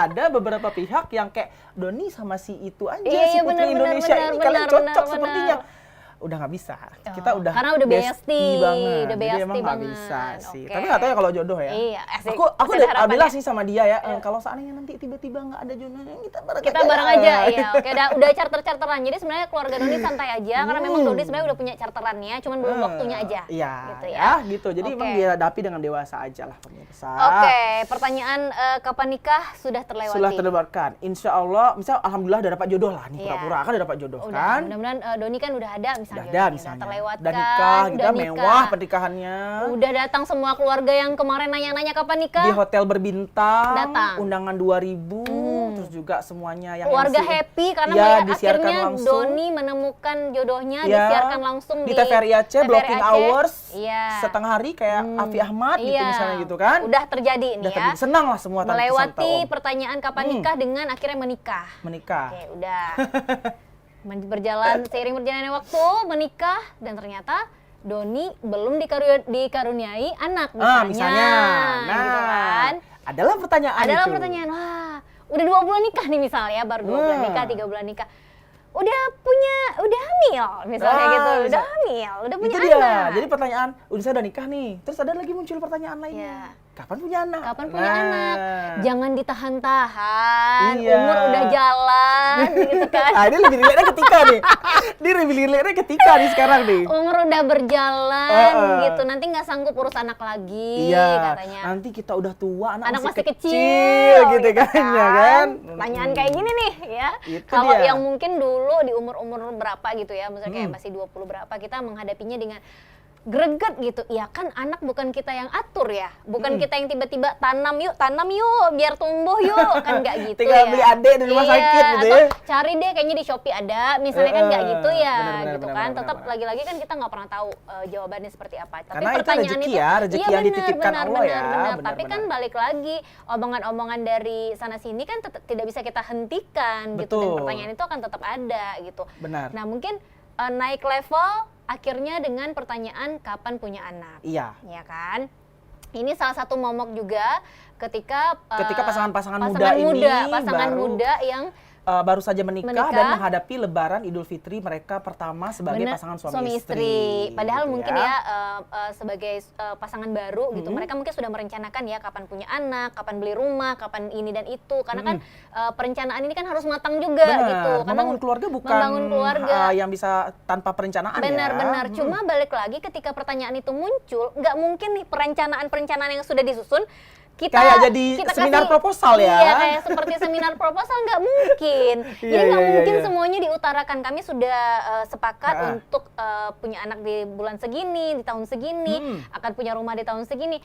Ada beberapa pihak yang kayak Doni sama si itu aja, Iya, si putri benar, Indonesia benar, ini benar, kalian cocok benar, sepertinya. benar. Udah nggak bisa. Kita udah Karena udah bestie, banget. udah Jadi bestie emang nggak banget. bisa sih. Oke. Tapi nggak tahu ya kalau jodoh ya. Iya, asik. Aku Ada udah harapan bilang ya. sih sama dia ya, kalau seandainya nanti tiba-tiba nggak ada jodohnya, kita Bareng aja ya. Oke, udah charter-charteran. Jadi sebenarnya keluarga Doni santai aja karena memang Doni sebenarnya udah punya charterannya, cuman belum waktunya aja. Iya, Gitu gitu ya. ya. Gitu. Jadi Oke. emang dihadapi dengan dewasa aja lah pemirsa. Oke, pertanyaan kapan nikah sudah terlewati. Sudah terdebatkan. Insya Allah, misal alhamdulillah udah dapat jodoh lah nih, Iya. pura-pura kan udah dapat jodoh Udah, kan. mudah-mudahan Doni kan udah ada misalnya. Udah ada jodohnya, misalnya. Udah terlewatkan. Udah nikah, kita udah mewah pernikahannya. Udah datang semua keluarga yang kemarin nanya-nanya kapan nikah. Di hotel berbintang, Datang. undangan 2000, terus juga semuanya yang Keluarga MC happy karena ya, melihat disiarkan akhirnya langsung. Doni menemukan jodohnya, Ya, disiarkan langsung di TVRI Aceh, blocking Aceh. hours, Iya. setengah hari kayak Afi Ahmad gitu Iya. misalnya gitu kan. Udah terjadi nih Udah ya. terjadi. Senang lah semua tante Melewati Santa Om. pertanyaan kapan nikah dengan akhirnya menikah. Menikah. Oke, udah. Seiring berjalannya waktu, menikah dan ternyata Doni belum dikaruniai anak misalnya. Misalnya. Nah, gitu kan. adalah pertanyaan Adalah itu. pertanyaan, wah, udah 2 bulan nikah nih misalnya, baru 2 bulan nikah, 3 bulan nikah. Udah hamil misalnya gitu, udah hamil, udah punya Itu dia. anak. Jadi pertanyaan, saya udah nikah nih. Terus ada lagi muncul pertanyaan lainnya. Ya. Kapan punya anak? Kapan punya anak? Jangan ditahan-tahan, Iya. umur udah jalan gitu kan. Ah, ini lebih relate ketika nih. Dia lebih relate ketika nih sekarang nih. Umur udah berjalan gitu, nanti nggak sanggup urus anak lagi Iya, katanya. nanti kita udah tua, Anak masih kecil kecil gitu kan, ya kan? Pertanyaan kayak gini nih ya. Itu Kalau dia. yang mungkin dulu di umur-umur berapa gitu ya, misalnya kayak masih 20 berapa, kita menghadapinya dengan greget gitu. Ya kan anak bukan kita yang atur ya. Bukan kita yang tiba-tiba tanam yuk biar tumbuh yuk. Kan nggak gitu Tinggal ya. beli adek di rumah sakit gitu atau ya. cari deh kayaknya di Shopee ada. Misalnya kan nggak gitu ya Benar, gitu benar, kan. benar, Tetap benar. lagi-lagi kan kita nggak pernah tahu jawabannya seperti apa. Tapi Karena itu pertanyaan rezeki itu ya, rezeki iya, yang dititipkan Allah ya. benar. Benar, Tapi kan benar. balik lagi omongan-omongan dari sana sini kan tidak bisa kita hentikan gitu, dan Betul. pertanyaan itu akan tetap ada gitu. Benar. Nah mungkin naik level akhirnya dengan pertanyaan kapan punya anak, Iya. ya kan? Ini salah satu momok juga ketika pasangan-pasangan muda yang baru saja menikah dan menghadapi Lebaran Idul Fitri mereka pertama sebagai pasangan suami istri. Padahal gitu mungkin ya sebagai pasangan baru gitu, mereka mungkin sudah merencanakan ya kapan punya anak, kapan beli rumah, kapan ini dan itu. Karena kan perencanaan ini kan harus matang juga gitu. Karena Membangun keluarga bukan membangun keluarga yang bisa tanpa perencanaan ya. Benar-benar. Cuma balik lagi ketika pertanyaan itu muncul, nggak mungkin nih perencanaan yang sudah disusun kayak jadi seminar proposal ya. Iya, kayak seperti seminar proposal, nggak mungkin. Jadi nggak mungkin semuanya diutarakan. Kami sudah sepakat untuk punya anak di bulan segini, di tahun segini, akan punya rumah di tahun segini.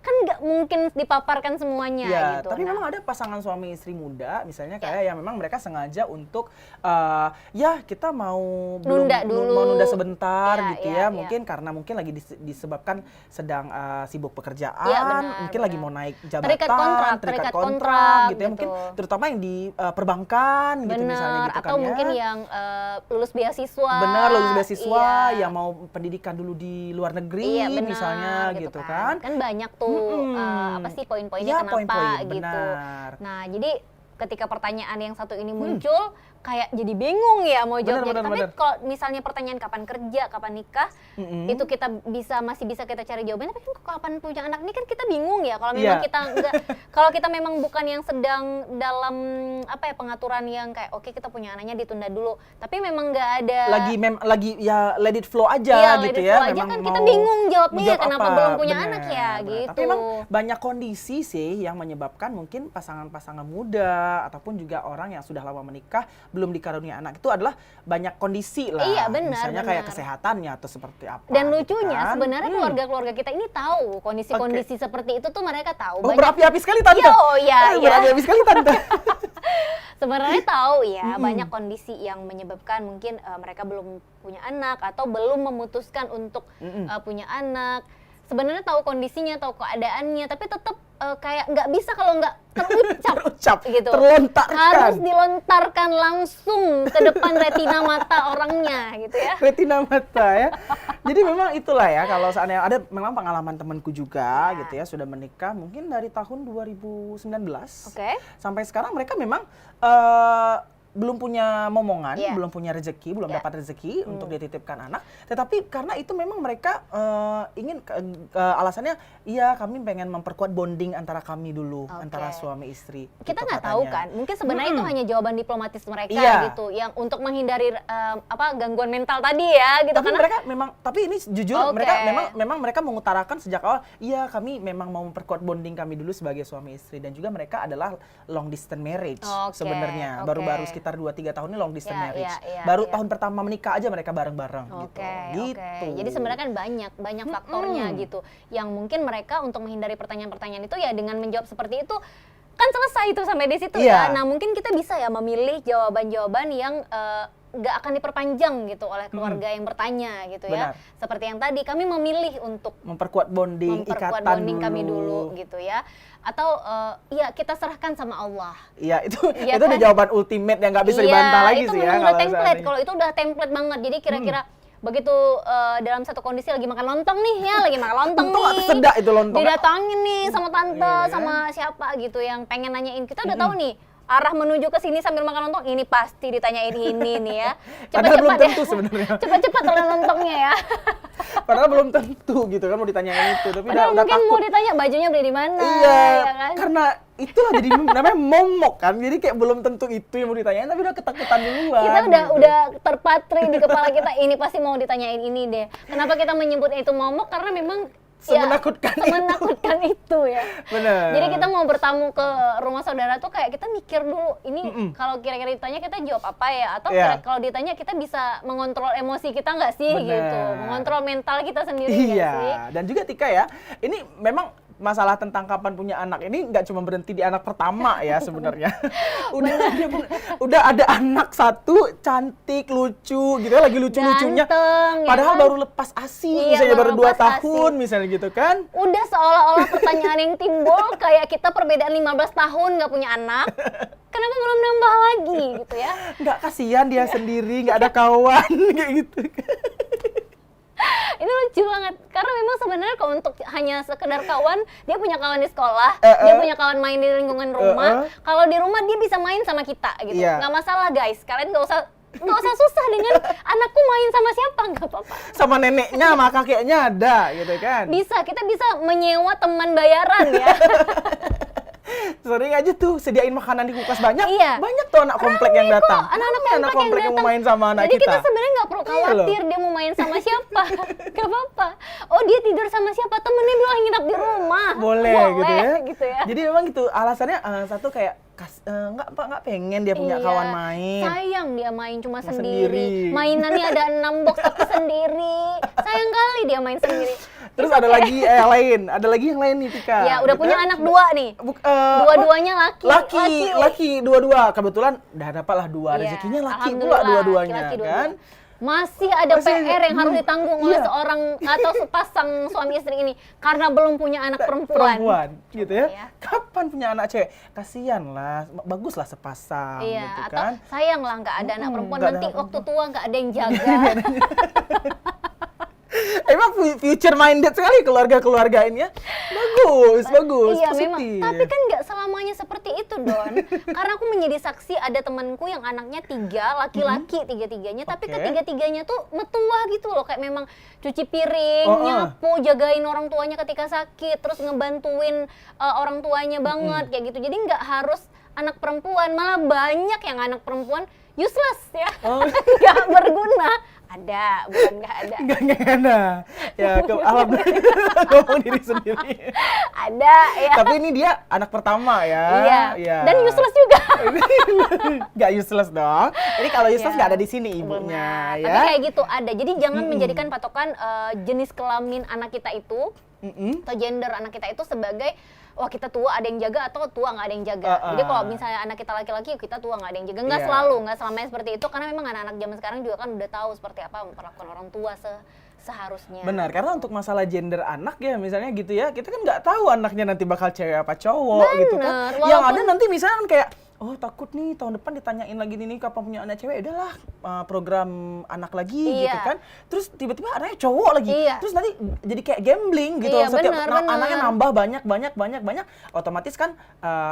Kan nggak mungkin dipaparkan semuanya ya, gitu. tapi memang ada pasangan suami istri muda misalnya kayak yang memang mereka sengaja untuk ya kita mau nunda sebentar gitu ya, mungkin karena mungkin lagi disebabkan sedang sibuk pekerjaan, mungkin lagi mau naik jabatan, terikat kontrak gitu ya, mungkin terutama yang di perbankan gitu misalnya gitu kan, atau mungkin yang lulus beasiswa. Benar, lulus beasiswa yang mau pendidikan dulu di luar negeri misalnya gitu kan. Kan banyak tuh apa sih poin-poinnya kenapa poin-poin, gitu. benar. Nah, jadi ketika pertanyaan yang satu ini muncul, kayak jadi bingung ya mau jawabnya. Tapi kalau misalnya pertanyaan kapan kerja, kapan nikah, itu kita masih bisa kita cari jawabannya. Tapi kan kapan punya anak ini kan kita bingung ya. Kalau memang kita enggak, kalau kita memang bukan yang sedang dalam pengaturan yang kayak oke, kita punya anaknya ditunda dulu. Tapi memang nggak ada. Lagi ya let it flow aja gitu ya. Memang kan kita bingung jawabnya kenapa belum punya anak ya gitu. Tapi memang banyak kondisi sih yang menyebabkan mungkin pasangan-pasangan muda ataupun juga orang yang sudah lama menikah belum dikaruniai anak itu adalah banyak kondisi lah. Iya, benar. Misalnya kayak kesehatannya atau seperti apa. Dan gitu lucunya kan. sebenarnya keluarga-keluarga kita ini tahu kondisi-kondisi seperti itu tuh mereka tahu. Oh, berapi-api sekali tante. Iya. Berapi-api sekali tante. Sebenarnya tahu ya banyak kondisi yang menyebabkan mungkin mereka belum punya anak atau belum memutuskan untuk punya anak. Sebenarnya tahu kondisinya, tahu keadaannya, tapi tetap kayak nggak bisa kalau nggak terucap gitu. Terlontarkan. Harus dilontarkan langsung ke depan retina mata orangnya gitu ya. Retina mata ya. Jadi memang itulah ya, kalau seandainya ada memang pengalaman temanku juga gitu ya, sudah menikah mungkin dari tahun 2019 sampai sekarang mereka memang belum punya momongan, belum punya rezeki, belum dapat rezeki untuk dititipkan anak. Tetapi karena itu memang mereka ingin alasannya, iya kami pengen memperkuat bonding antara kami dulu, antara suami istri. Kita gitu nggak tahu kan, mungkin sebenarnya itu hanya jawaban diplomatis mereka gitu, yang untuk menghindari gangguan mental tadi ya gitu. Tapi mereka memang, tapi ini jujur mereka memang mereka mengutarakan sejak awal, iya kami memang mau memperkuat bonding kami dulu sebagai suami istri, dan juga mereka adalah long distance marriage sebenarnya, baru-baru sekitar 2-3 tahun ini long distance marriage. Baru tahun pertama menikah aja mereka bareng-bareng gitu. Jadi sebenarnya kan banyak faktornya gitu. Yang mungkin mereka untuk menghindari pertanyaan-pertanyaan itu ya dengan menjawab seperti itu kan selesai itu sampai di situ ya. Nah, mungkin kita bisa ya memilih jawaban-jawaban yang nggak akan diperpanjang gitu oleh keluarga yang bertanya gitu ya. Seperti yang tadi kami memilih untuk memperkuat bonding, ikatan bonding kami dulu gitu ya. Atau ya kita serahkan sama Allah. Iya, itu udah jawaban ultimate yang nggak bisa dibantah lagi sih ya. Itu udah template. Kalau itu udah template banget. Jadi kira-kira begitu dalam satu kondisi lagi makan lontong nih ya, lagi makan lontong nih. Sedap itu lontong. Didatangin nih sama tante, sama siapa gitu yang pengen nanyain. Kita udah tahu nih arah menuju ke sini sambil makan lontong, ini pasti ditanyain ini nih ya. Padahal belum tentu sebenarnya. Cepat-cepat telan lontongnya ya. Padahal belum tentu gitu kan mau ditanyain itu, tapi padahal udah mungkin takut. mau ditanya bajunya beli di mana. Iya, ya kan? karena itulah jadi namanya momok kan. Jadi kayak belum tentu itu yang mau ditanyain, tapi udah ketakutan duluan. Kita udah terpatri di kepala kita, ini pasti mau ditanyain ini deh. Kenapa kita menyebutnya itu momok? Karena memang semenakutkan itu ya. Bener. Jadi kita mau bertamu ke rumah saudara tuh kayak kita mikir dulu, ini kalau kira-kira ditanya kita jawab apa ya? Atau kalau ditanya kita bisa mengontrol emosi kita nggak sih gitu? Mengontrol mental kita sendiri nggak sih? Dan juga Tika ya, ini memang masalah tentang kapan punya anak ini nggak cuma berhenti di anak pertama ya sebenarnya. udah ada anak satu cantik, lucu gitu lagi lucu-lucunya. Padahal baru lepas ASI misalnya baru 2 tahun misalnya gitu kan. Udah seolah-olah pertanyaan yang timbul kayak kita perbedaan 15 tahun nggak punya anak. Kenapa belum nambah lagi gitu ya? Nggak, kasihan dia sendiri, nggak ada kawan kayak gitu. Ini lucu banget, karena memang sebenarnya kalau untuk hanya sekedar kawan, dia punya kawan di sekolah, dia punya kawan main di lingkungan rumah. Kalau di rumah dia bisa main sama kita gitu, nggak masalah guys. Kalian nggak usah susah dengan anakku main sama siapa, nggak apa-apa. Sama neneknya, sama kakeknya ada gitu kan. Bisa, kita bisa menyewa teman bayaran ya. Sering aja tuh sediain makanan di kulkas banyak tuh anak komplek yang datang. Anak komplek yang mau main sama anak kita. Jadi kita kita sebenarnya nggak perlu khawatir dia mau main sama siapa, nggak apa-apa. Oh dia tidur sama siapa, temennya bilang nginap di rumah. Boleh gitu ya. Jadi memang gitu alasannya satu kayak nggak pengen dia punya kawan main. Sayang dia main cuma sendiri. Mainannya ada 6 box tapi sendiri. Sayang kali dia main sendiri. Terus ada lagi yang lain nih Tika. Ya udah punya anak 2 nih. Dua-duanya laki dua-dua. Kebetulan udah dapatlah 2 rezekinya laki pula dua-duanya kan. Masih ada PR yang harus ditanggung oleh seorang atau sepasang suami istri ini karena belum punya anak perempuan gitu ya. Kapan punya anak cewek? Kasihan lah, baguslah sepasang gitu kan. Atau sayang lah nggak ada anak perempuan, nanti waktu tua nggak ada yang jaga. Emang future minded sekali keluarga-keluarga ini ya. Bagus, bagus. Iya positif. memang, tapi kan nggak selamanya seperti itu Don. Karena aku menjadi saksi ada temanku yang anaknya 3, laki-laki tiga-tiganya, tapi ketiga-tiganya tuh metua gitu loh, kayak memang cuci piring, nyapu, jagain orang tuanya ketika sakit, terus ngebantuin orang tuanya banget kayak gitu. Jadi nggak harus anak perempuan, malah banyak yang anak perempuan useless ya, nggak berguna. Ada, bukan nggak ada. Nggak ada. Ya, alhamdulillah ngomong diri sendiri. Ada ya. Tapi ini dia anak pertama ya. Iya. Dan useless juga. Nggak useless dong. Jadi kalau useless nggak ada di sini ibunya. Ya. Tapi kayak gitu ada. Jadi jangan menjadikan patokan jenis kelamin anak kita itu atau gender anak kita itu sebagai wah kita tua ada yang jaga atau tua nggak ada yang jaga. Jadi kalau misalnya anak kita laki-laki kita tua nggak ada yang jaga. Nggak selalu, nggak selamanya seperti itu. Karena memang anak-anak zaman sekarang juga kan udah tahu seperti apa memperlakukan orang tua seharusnya. Benar, karena untuk masalah gender anak ya misalnya gitu ya, kita kan nggak tahu anaknya nanti bakal cewek apa cowok gitu kan. Yang ada nanti misalnya kayak oh takut nih tahun depan ditanyain lagi nih kapan punya anak cewek, udahlah program anak lagi gitu kan. Terus tiba-tiba anaknya cowok lagi. Terus nanti jadi kayak gambling gitu. Setiap anaknya nambah banyak, otomatis kan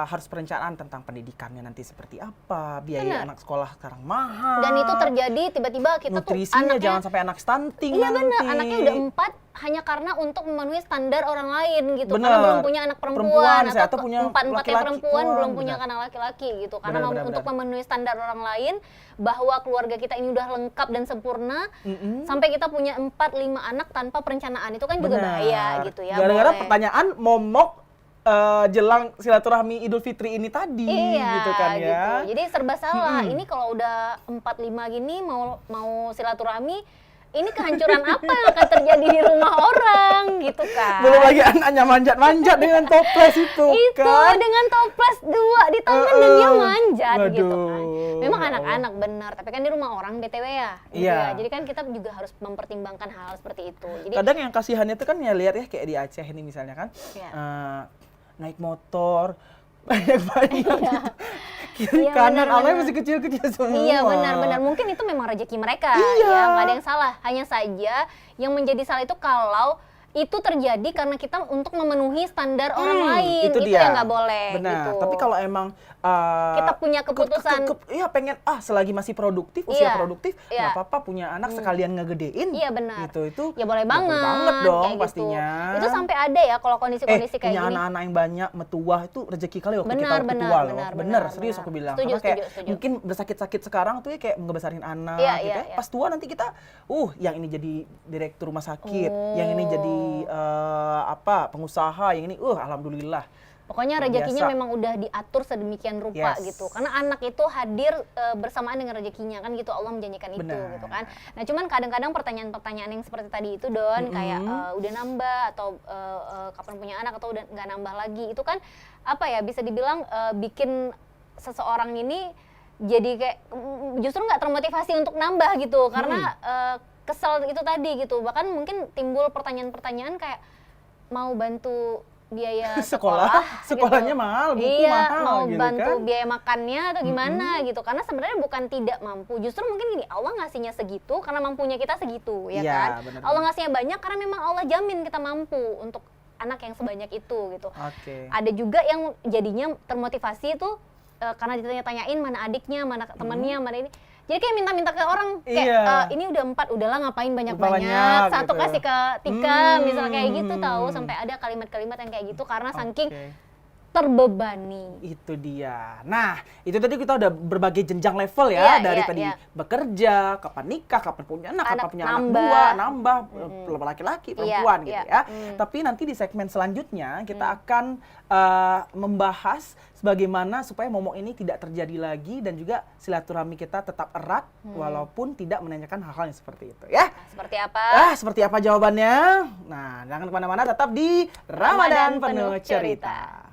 harus perencanaan tentang pendidikannya nanti seperti apa, biaya anak sekolah sekarang mahal. Dan itu terjadi tiba-tiba kita nutrisinya tuh anaknya jangan sampai anak stunting Iya nanti. benar, anaknya udah 4 hanya karena untuk memenuhi standar orang lain gitu. Karena belum punya anak perempuan atau punya 4-4-nya perempuan belum punya anak laki-laki gitu. Karena untuk memenuhi standar orang lain bahwa keluarga kita ini udah lengkap dan sempurna sampai kita punya 4-5 anak tanpa perencanaan itu kan juga bahaya gitu ya. Gara-gara pertanyaan momok jelang silaturahmi Idul Fitri ini tadi gitu kan ya. Gitu. Jadi serba salah. Ini kalau udah 4-5 gini mau silaturahmi, ini kehancuran apa yang akan terjadi di rumah orang gitu kan. Belum lagi anaknya manjat-manjat dengan toples itu kan. Dengan toples 2 di tangan dan dia manjat gitu kan. Memang anak-anak benar, tapi kan di rumah orang BTW ya. Gitu ya. Jadi kan kita juga harus mempertimbangkan hal seperti itu. Jadi kadang yang kasihannya itu kan ya lihat ya kayak di Aceh ini misalnya kan. Naik motor banyak gitu. Kiri kanan anaknya masih kecil-kecil semua. Iya benar-benar, mungkin itu memang rezeki mereka ya, nggak ada yang salah. Hanya saja yang menjadi salah itu kalau itu terjadi karena kita untuk memenuhi standar orang lain, itu yang nggak boleh. Benar. Gitu. Tapi kalau emang kita punya keputusan, iya pengen selagi masih produktif, usia produktif, nggak apa-apa punya anak sekalian ngegedein. Iya benar. Itu ya boleh banget dong kayak pastinya. Gitu. Itu sampai ada ya kalau kondisi-kondisi kayak punya gini. anak-anak yang banyak metuah itu rezeki kali waktu kita waktu tua loh. Bener, serius aku bilang. Setuju, karena kayak setuju. mungkin bersakit-sakit sekarang tuh ya kayak ngebesarin anak gitu ya. Pas tua nanti kita yang ini jadi direktur rumah sakit, yang ini jadi pengusaha, yang ini alhamdulillah. Pokoknya rezekinya memang udah diatur sedemikian rupa gitu. Karena anak itu hadir bersamaan dengan rezekinya kan gitu. Allah menjanjikan itu gitu kan. Nah cuman kadang-kadang pertanyaan-pertanyaan yang seperti tadi itu Don, kayak udah nambah atau kapan punya anak atau udah nggak nambah lagi. Itu kan apa ya, bisa dibilang bikin seseorang ini jadi kayak justru nggak termotivasi untuk nambah gitu. Karena kesel itu tadi gitu. Bahkan mungkin timbul pertanyaan-pertanyaan kayak mau bantu biaya sekolahnya gitu. mahal, buku mahal mau gitu bantu kan. biaya makannya atau gimana gitu. Karena sebenarnya bukan tidak mampu, justru mungkin gini, Allah ngasihnya segitu karena mampunya kita segitu ya kan. Bener. Allah ngasihnya banyak karena memang Allah jamin kita mampu untuk anak yang sebanyak itu gitu. Ada juga yang jadinya termotivasi itu karena ditanya-tanyain mana adiknya, mana temannya, mana ini. Jadi kayak minta-minta ke orang kayak ini udah 4, udahlah ngapain banyak-banyak, satu gitu. kasih ke Tika, misal kayak gitu tahu, sampai ada kalimat-kalimat yang kayak gitu karena saking terbebani. Itu dia. Nah, itu tadi kita udah berbagai jenjang level ya, dari tadi bekerja, kapan nikah, kapan punya anak, kapan punya anak dua, nambah laki-laki, perempuan gitu ya. Tapi nanti di segmen selanjutnya kita akan membahas bagaimana supaya momok ini tidak terjadi lagi dan juga silaturahmi kita tetap erat walaupun tidak menanyakan hal-hal yang seperti itu ya. Seperti apa? Seperti apa jawabannya? Nah, jangan kemana-mana, tetap di Ramadan Penuh Cerita.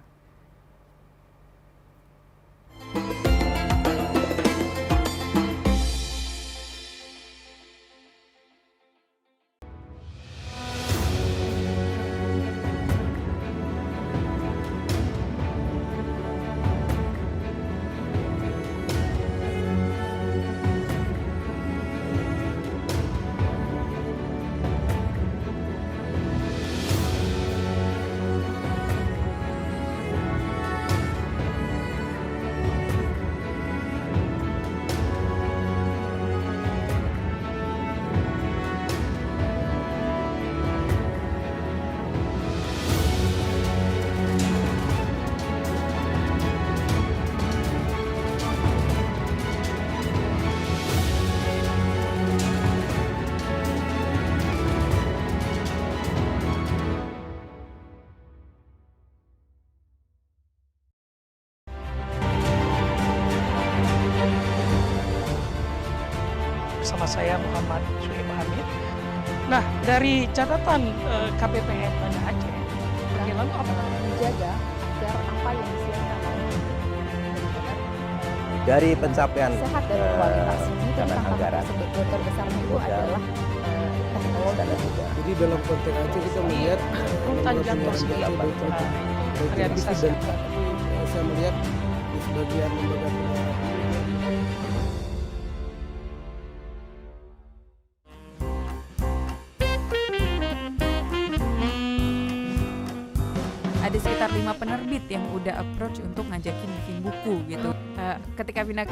bersama saya Muhammad Suhaib Hamid. Nah, dari catatan KPPN Banda Aceh, lalu apa? Menjaga agar apa yang disiarkan Dari pencapaian sehat dan kualitas ini dan tantangan anggaran terbesarnya itu adalah teknologi. Jadi dalam konteks Aceh kita melihat Rutan jantung lembaga sendiri, pendidikan itu baik realisasi dan apa? saya melihat di sebagian lembaga pendidikan ada sekitar 5 penerbit yang udah approach untuk ngajakin bikin buku gitu. Ketika pindah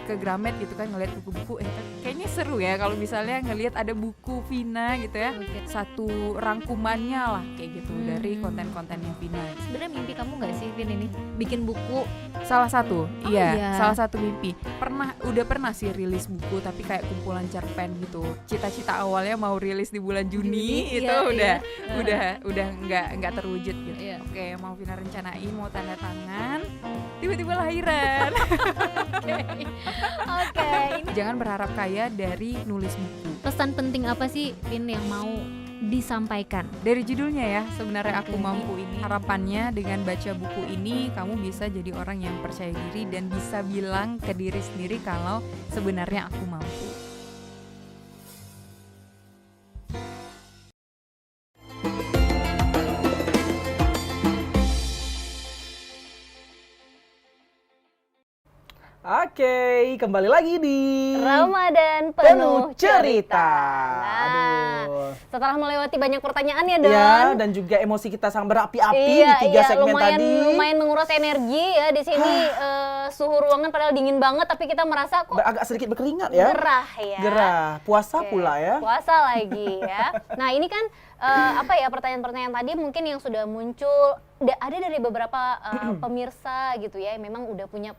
ke Gramet gitu kan ngeliat buku-buku, kayaknya seru ya kalau misalnya ngelihat ada buku Vina gitu ya, satu rangkumannya lah kayak gitu dari konten-kontennya Vina. Sebenarnya mimpi kamu nggak sih, Vin, ini bikin buku? Salah satu, iya. salah satu mimpi. Udah pernah sih rilis buku tapi kayak kumpulan cerpen gitu. Cita-cita awalnya mau rilis di bulan Juni itu udah nggak terwujud gitu. Iya. Oke, mau Vina rencanain mau tanda tangan, tiba-tiba lahiran. Oke. Jangan berharap kaya dari nulis buku. Pesan penting apa sih, Vin, yang mau disampaikan? Dari judulnya ya, sebenarnya Aku Mampu ini. Harapannya dengan baca buku ini kamu bisa jadi orang yang percaya diri dan bisa bilang ke diri sendiri kalau sebenarnya aku mampu. Oke, kembali lagi di Ramadan penuh cerita. Aduh. Setelah melewati banyak pertanyaan ya, Don. Ya, dan juga emosi kita sang berapi-api di 3 segmen tadi. Lumayan menguras energi ya di sini. Suhu ruangan padahal dingin banget, tapi kita merasa kok agak sedikit berkeringat ya. Gerah ya. Gerah. Puasa pula ya. Puasa lagi ya. Nah, ini kan pertanyaan-pertanyaan tadi mungkin yang sudah muncul ada dari beberapa pemirsa gitu ya, memang udah punya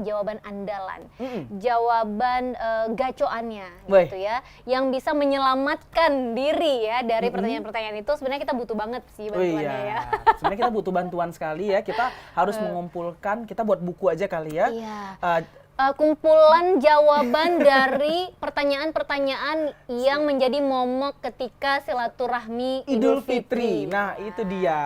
jawaban andalan, jawaban gacoannya gitu ya, yang bisa menyelamatkan diri ya dari pertanyaan-pertanyaan itu. Sebenarnya kita butuh banget sih bantuannya ya. Sebenarnya kita butuh bantuan sekali ya. Kita harus mengumpulkan, kita buat buku aja kali ya. Iya. Kumpulan jawaban dari pertanyaan-pertanyaan yang menjadi momok ketika silaturahmi Idul Fitri. Nah, itu dia.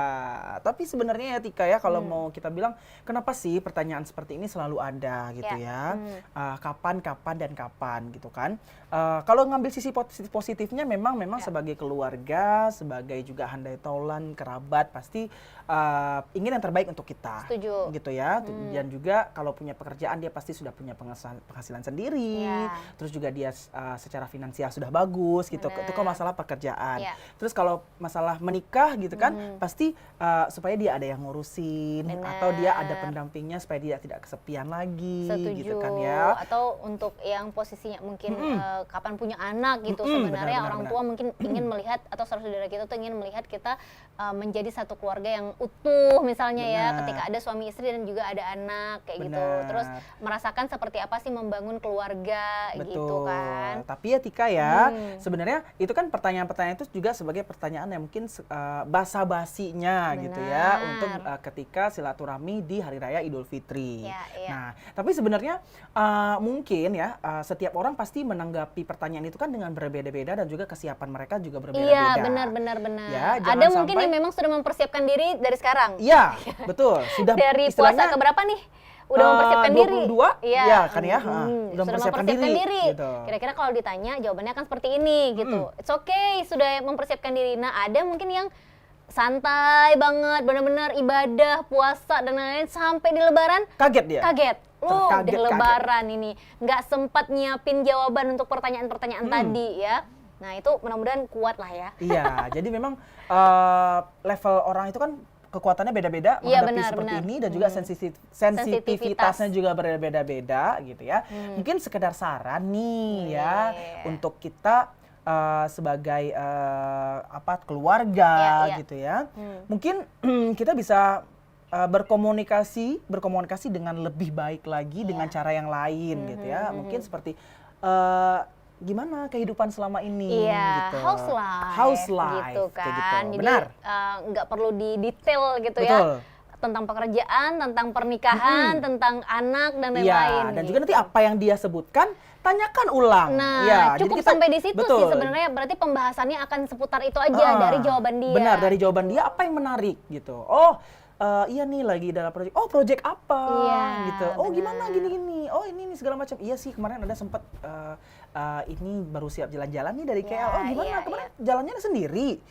Tapi sebenarnya ya Tika ya, kalau mau kita bilang kenapa sih pertanyaan seperti ini selalu ada gitu ya. Kapan gitu kan. Kalau ngambil sisi positifnya memang sebagai keluarga, sebagai juga handai taulan, kerabat pasti ingin yang terbaik untuk kita. Setuju. Gitu ya. Dan juga kalau punya pekerjaan dia pasti sudah punya penghasilan sendiri. Terus juga dia secara finansial sudah bagus gitu. Itu kalau masalah pekerjaan. Terus kalau masalah menikah gitu kan, pasti supaya dia ada yang ngurusin atau dia ada pendampingnya supaya dia tidak kesepian lagi. Setuju. Gitu kan ya. Atau untuk yang posisinya mungkin kapan punya anak gitu, sebenarnya orang tua mungkin ingin melihat, atau saudara kita tuh ingin melihat kita menjadi satu keluarga yang utuh misalnya ya, ketika ada suami istri dan juga ada anak kayak gitu. Terus merasakan seperti apa sih membangun keluarga gitu kan. Tapi ya Tika ya, sebenarnya itu kan pertanyaan-pertanyaan itu juga sebagai pertanyaan yang mungkin basa-basinya gitu ya, untuk ketika silaturahmi di Hari Raya Idul Fitri. Nah, tapi sebenarnya mungkin ya setiap orang pasti menanggapi pertanyaan itu kan dengan berbeda-beda, dan juga kesiapan mereka juga berbeda-beda. Iya, benar. Ya, ada mungkin yang memang sudah mempersiapkan diri dari sekarang. Iya, betul. Sudah dari puasa keberapa nih? Udah mempersiapkan diri. 22? Iya kan ya. Udah mempersiapkan diri. Gitu. Kira-kira kalau ditanya jawabannya akan seperti ini gitu. It's okay, sudah mempersiapkan diri. Nah, ada mungkin yang santai banget, benar-benar ibadah, puasa dan lain-lain sampai di Lebaran kaget dia. Di Lebaran ini nggak sempat nyiapin jawaban untuk pertanyaan-pertanyaan tadi ya. Nah, itu mudah-mudahan kuat lah ya. Iya, jadi memang level orang itu kan kekuatannya beda-beda menghadapi seperti ini, dan juga sensitivitasnya juga berbeda-beda gitu ya. Mungkin sekedar saran nih ya untuk kita sebagai keluarga gitu ya. Mungkin kita bisa berkomunikasi dengan lebih baik lagi dengan cara yang lain gitu ya. Mungkin seperti gimana kehidupan selama ini gitu. House life gitu kan. Jadi nggak perlu di detail gitu ya. tentang pekerjaan, tentang pernikahan, tentang anak dan lain-lain. Dan juga nanti apa yang dia sebutkan tanyakan ulang. Nah, ya, cukup jadi kita, sampai di situ betul. sih sebenarnya. Berarti pembahasannya akan seputar itu aja dari jawaban dia. Benar, dari jawaban dia apa yang menarik gitu. Iya nih lagi dalam proyek. Oh, proyek apa? Gitu. Oh, gimana gini-gini. Oh, ini segala macam. Iya sih, kemarin ada sempat ini baru siap jalan-jalan nih dari KL. Oh, gimana? Kemarin jalannya sendiri.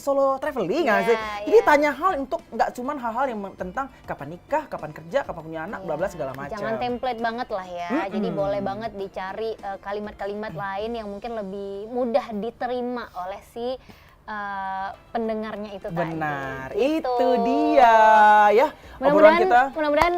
Solo traveling nggak sih? Jadi tanya hal untuk nggak cuman hal-hal yang tentang kapan nikah, kapan kerja, kapan punya anak, bla bla segala macam. Jangan template banget lah ya. Jadi boleh banget dicari kalimat-kalimat lain yang mungkin lebih mudah diterima oleh si pendengarnya itu Benar, tadi. itu dia ya. Mudah-mudahan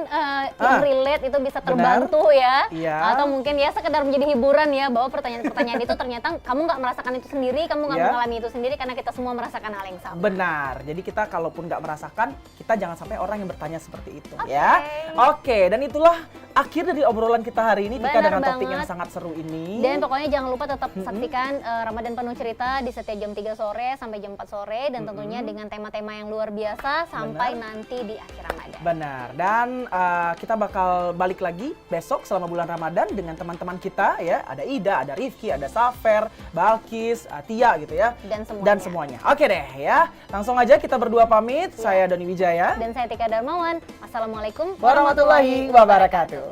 yang relate itu bisa terbantu ya. Atau mungkin ya sekedar menjadi hiburan ya, bahwa pertanyaan-pertanyaan itu ternyata kamu nggak merasakan itu sendiri, kamu nggak mengalami itu sendiri, karena kita semua merasakan hal yang sama. Benar, jadi kita kalaupun nggak merasakan, kita jangan sampai orang yang bertanya seperti itu ya. Oke, dan itulah akhir dari obrolan kita hari ini Tika dengan topik yang sangat seru ini. Dan pokoknya jangan lupa tetap saksikan Ramadan Penuh Cerita di setiap jam 3 sore sampai jam 4 sore, dan tentunya dengan tema-tema yang luar biasa sampai nanti di akhir Ramadan. Benar, dan kita bakal balik lagi besok selama bulan Ramadan dengan teman-teman kita ya. Ada Ida, ada Rifki, ada Safer, Balkis, Tia gitu ya. Dan semuanya. Oke deh ya, langsung aja kita berdua pamit. Saya Doni Wijaya. Dan saya Tika Darmawan. Assalamualaikum warahmatullahi wabarakatuh.